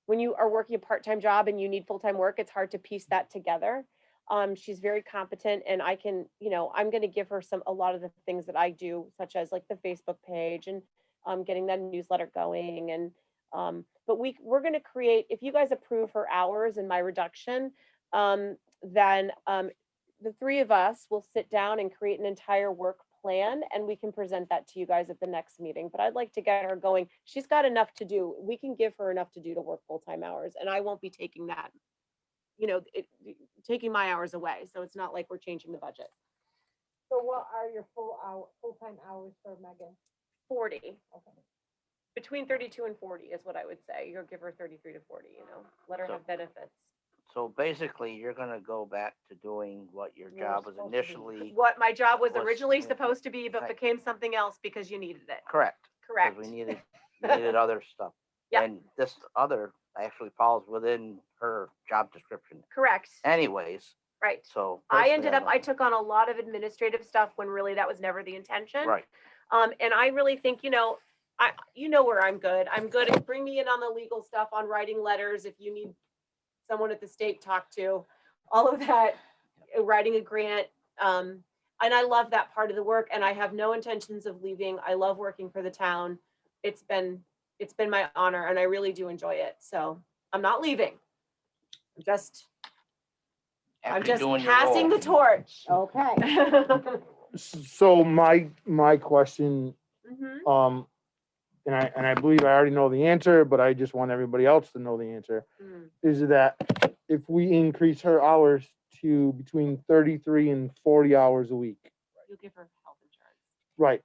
when you are working a part-time job and you need full-time work, it's hard to piece that together. She's very competent, and I can, I'm going to give her a lot of the things that I do, such as like the Facebook page and getting that newsletter going. And but we're going to create, if you guys approve her hours and my reduction, then the 3 of us will sit down and create an entire work plan, and we can present that to you guys at the next meeting. But I'd like to get her going. She's got enough to do. We can give her enough to do to work full-time hours, and I won't be taking that, taking my hours away. So it's not like we're changing the budget. So what are your full-time hours for Megan? 40. Okay. Between 32 and 40 is what I would say. You'll give her 33 to 40, let her So- have benefits. So basically, you're gonna go back to doing what your job was initially What my job was was- originally supposed to be, but Right. became something else because you needed it. correct. 'Cause Correct. we needed other stuff. Yeah. And this other actually falls within her job description Correct. anyways, Right. so. I ended personally, up, I took on a lot of administrative stuff when really that was never the intention. Right, And I really think, where I'm good. I'm good at, bring me in on the legal stuff, on writing letters, if you need someone at the state talk to, all of that, writing a grant. And I love that part of the work, and I have no intentions of leaving. I love working for the town. It's been my honor, and I really do enjoy it. So I'm not leaving. I'm just after doing your passing role. the torch. Okay. So my question, Mhm. and I believe I already know the answer, but I just want everybody else to know the answer, Mm. is that if we increase her hours to between 33 and 40 hours a week, You'll give her health insurance. right?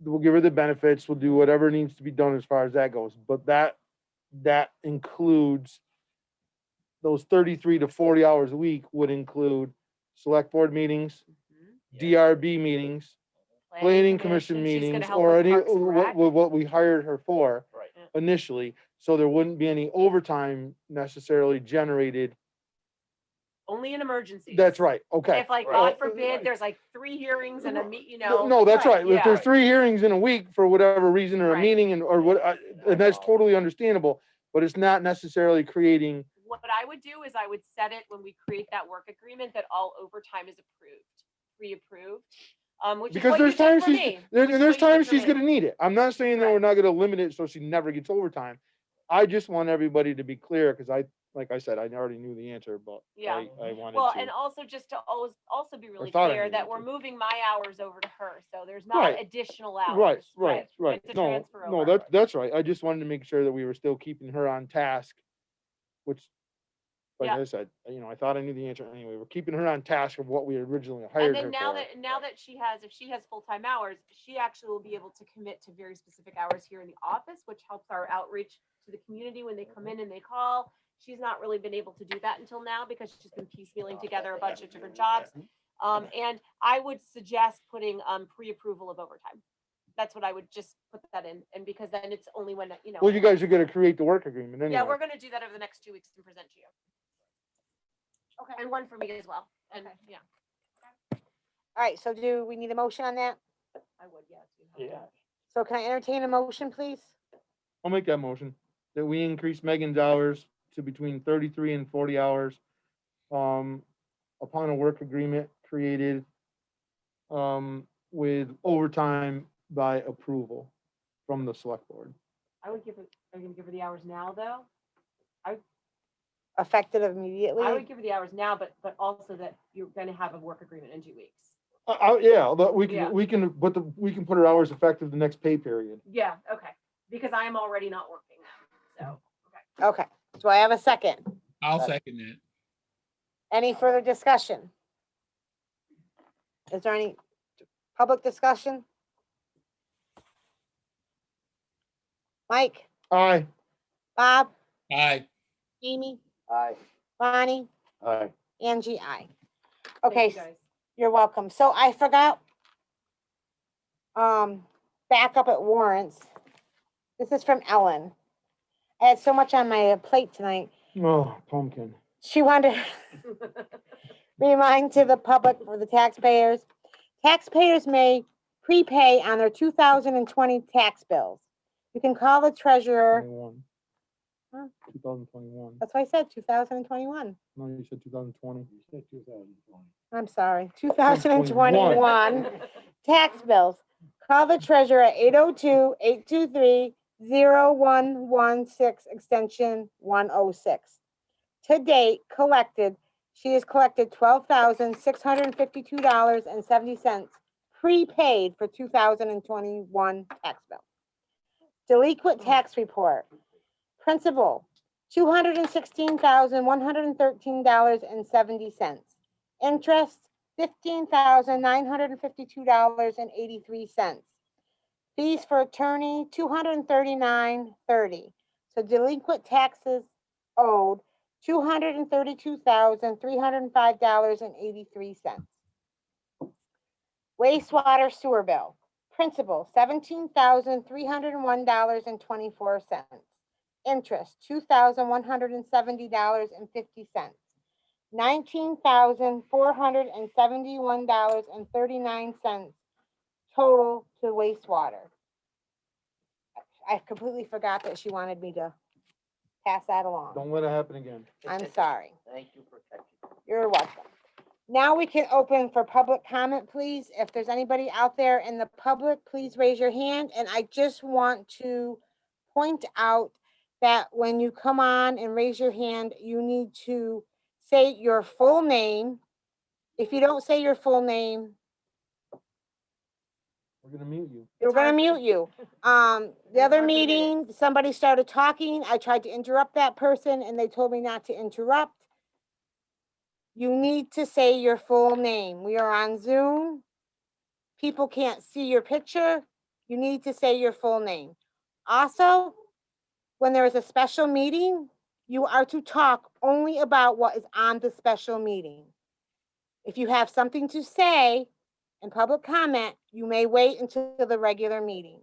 We'll give her the benefits, we'll do whatever needs to be done as far as that goes, but that includes those 33 to 40 hours a week would include select board meetings, Mhm. DRB meetings, planning commission She's gonna meetings, help or with any, Parks and Rec. what we hired her for Right. initially, so there wouldn't be any overtime necessarily generated. Only in emergencies. That's right, okay. If like, Right. God forbid, there's like 3 hearings and a meet, No, that's right. If Yeah. there's 3 hearings in a week for whatever reason, or a Right. meeting, and, or what, and that's totally understandable, but it's not necessarily creating what I would do is I would set it when we create that work agreement that all overtime is pre-approved. Which is Because what you there's did times for she's, me. there- which is there's what you did times for she's me. gonna need it. I'm not saying that we're Right. not gonna limit it so she never gets overtime. I just want everybody to be clear, because like I said, I already knew the answer, but Yeah. I wanted Well, to. and also just to also be really thought I clear knew that that we're too. moving my hours over to her, so there's not Right. additional hours. Right. It's a No, transfer no, over. that's right. I just wanted to make sure that we were still keeping her on task, which, like Yeah. I said, I thought I knew the answer anyway. We're keeping her on task of what we originally And hired then her now for. that if she has full-time hours, she actually will be able to commit to very specific hours here in the office, which helps our outreach to the community when they come in and they call. She's not really been able to do that until now because she's been piecemealing together a bunch of different jobs. And I would suggest putting pre-approval of overtime. That's what I would just put that in, and because then it's only when Well, you guys are gonna create the work agreement anyway. Yeah, we're gonna do that over the next 2 weeks and present to you. Okay. And one for me as well. And yeah, All right, so do we need a motion on that? I would, yes. Yeah. So can I entertain a motion, please? I'll make that motion, that we increase Megan's hours to between 33 and 40 hours, upon a work agreement created, with overtime by approval from the select board. I would give her, are you gonna give her the hours now, though? Effective I immediately? would give her the hours now, but also that you're gonna have a work agreement in 2 weeks. Yeah, but we Yeah. can, we can put her hours effective the next pay period. Yeah, okay, because I am already not working now, so. Okay, do I have a second? I'll second that. Any further discussion? Is there any public discussion? Mike, Aye. Bob, Aye. Amy, Aye. Bonnie, Aye. Angie, I. Thank Okay, you guys. you're welcome. So I forgot, back up at warrants. This is from Ellen. I had so much on my plate tonight. Oh, pumpkin. She wanted to remind to the public, for the taxpayers, taxpayers may prepay on their 2020 tax bills. You can call the treasurer, 21. Huh? 2021. that's what I said, 2021. No, you said 2020. You said 2020. I'm sorry, 2021 tax bills. Call the treasurer at 802-823-0116, extension 106. To date, she has collected $12,652.70 prepaid for 2021 tax bill. Delinquent tax report. Principal, $216,113.70. Interest, $15,952.83. Fees for attorney, $239.30. So delinquent taxes owed, $232,305.83. Wastewater sewer bill. Principal, $17,301.24. Interest, $2,170.50. $19,471.39 total to wastewater. I completely forgot that she wanted me to pass that along. Don't let it happen again. I'm sorry. Thank you for catching. You're welcome. Now we can open for public comment, please. If there's anybody out there in the public, please raise your hand. And I just want to point out that when you come on and raise your hand, you need to say your full name. If you don't say your full name, We're gonna mute you. we're gonna mute you. The other meeting, somebody started talking. I tried to interrupt that person and they told me not to interrupt. You need to say your full name. We are on Zoom. People can't see your picture. You need to say your full name. Also, when there is a special meeting, you are to talk only about what is on the special meeting. If you have something to say in public comment, you may wait until the regular meeting.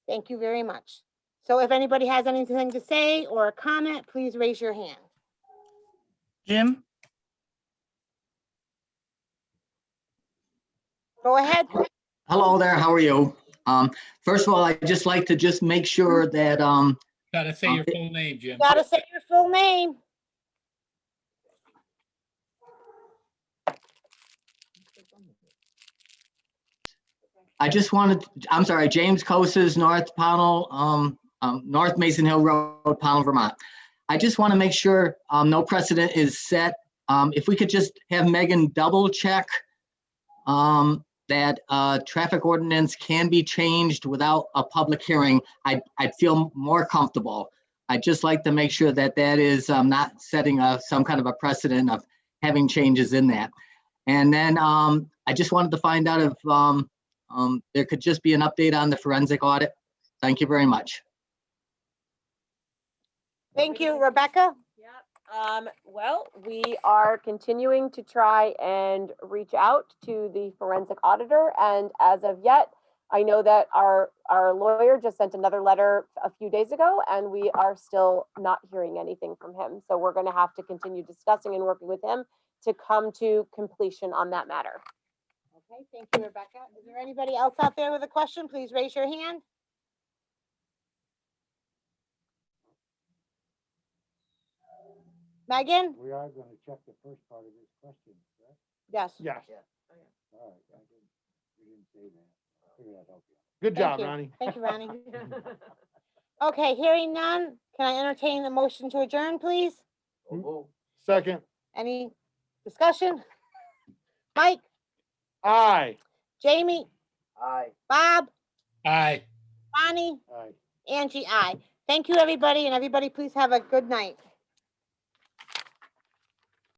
Thank you very much. So if anybody has anything to say or a comment, please raise your hand. Jim? Go ahead. Hello there, how are you? First of all, I'd just like to just make sure that Gotta say your full name, Jim. Gotta say your full name. I just wanted, I'm sorry, James Kosas, North Pownell, North Mason Hill Road, Pownell, Vermont. I just want to make sure no precedent is set. If we could just have Megan double check that traffic ordinance can be changed without a public hearing, I'd feel more comfortable. I'd just like to make sure that that is not setting some kind of a precedent of having changes in that. And then I just wanted to find out if there could just be an update on the forensic audit. Thank you very much. Thank you, Rebecca. Well, we are continuing to try and reach out to the forensic auditor, and as of yet, I know that our lawyer just sent another letter a few days ago, and we are still not hearing anything from him. So we're going to have to continue discussing and working with him to come to completion on that matter. Okay, thank you, Rebecca. Is there anybody else out there with a question? Please raise your hand. Megan? We are gonna check the first part of this question, correct? Yes. Yes. All right, you didn't say that. I figured I'd help you. Good Thank job, you. Ronnie. Thank you, Ronnie. Okay, hearing none, can I entertain the motion to adjourn, please? Second. Any discussion? Mike, Aye. Jamie, Aye. Bob, Aye. Bonnie, All right. Angie, I. Thank you, everybody, and everybody, please have a good night.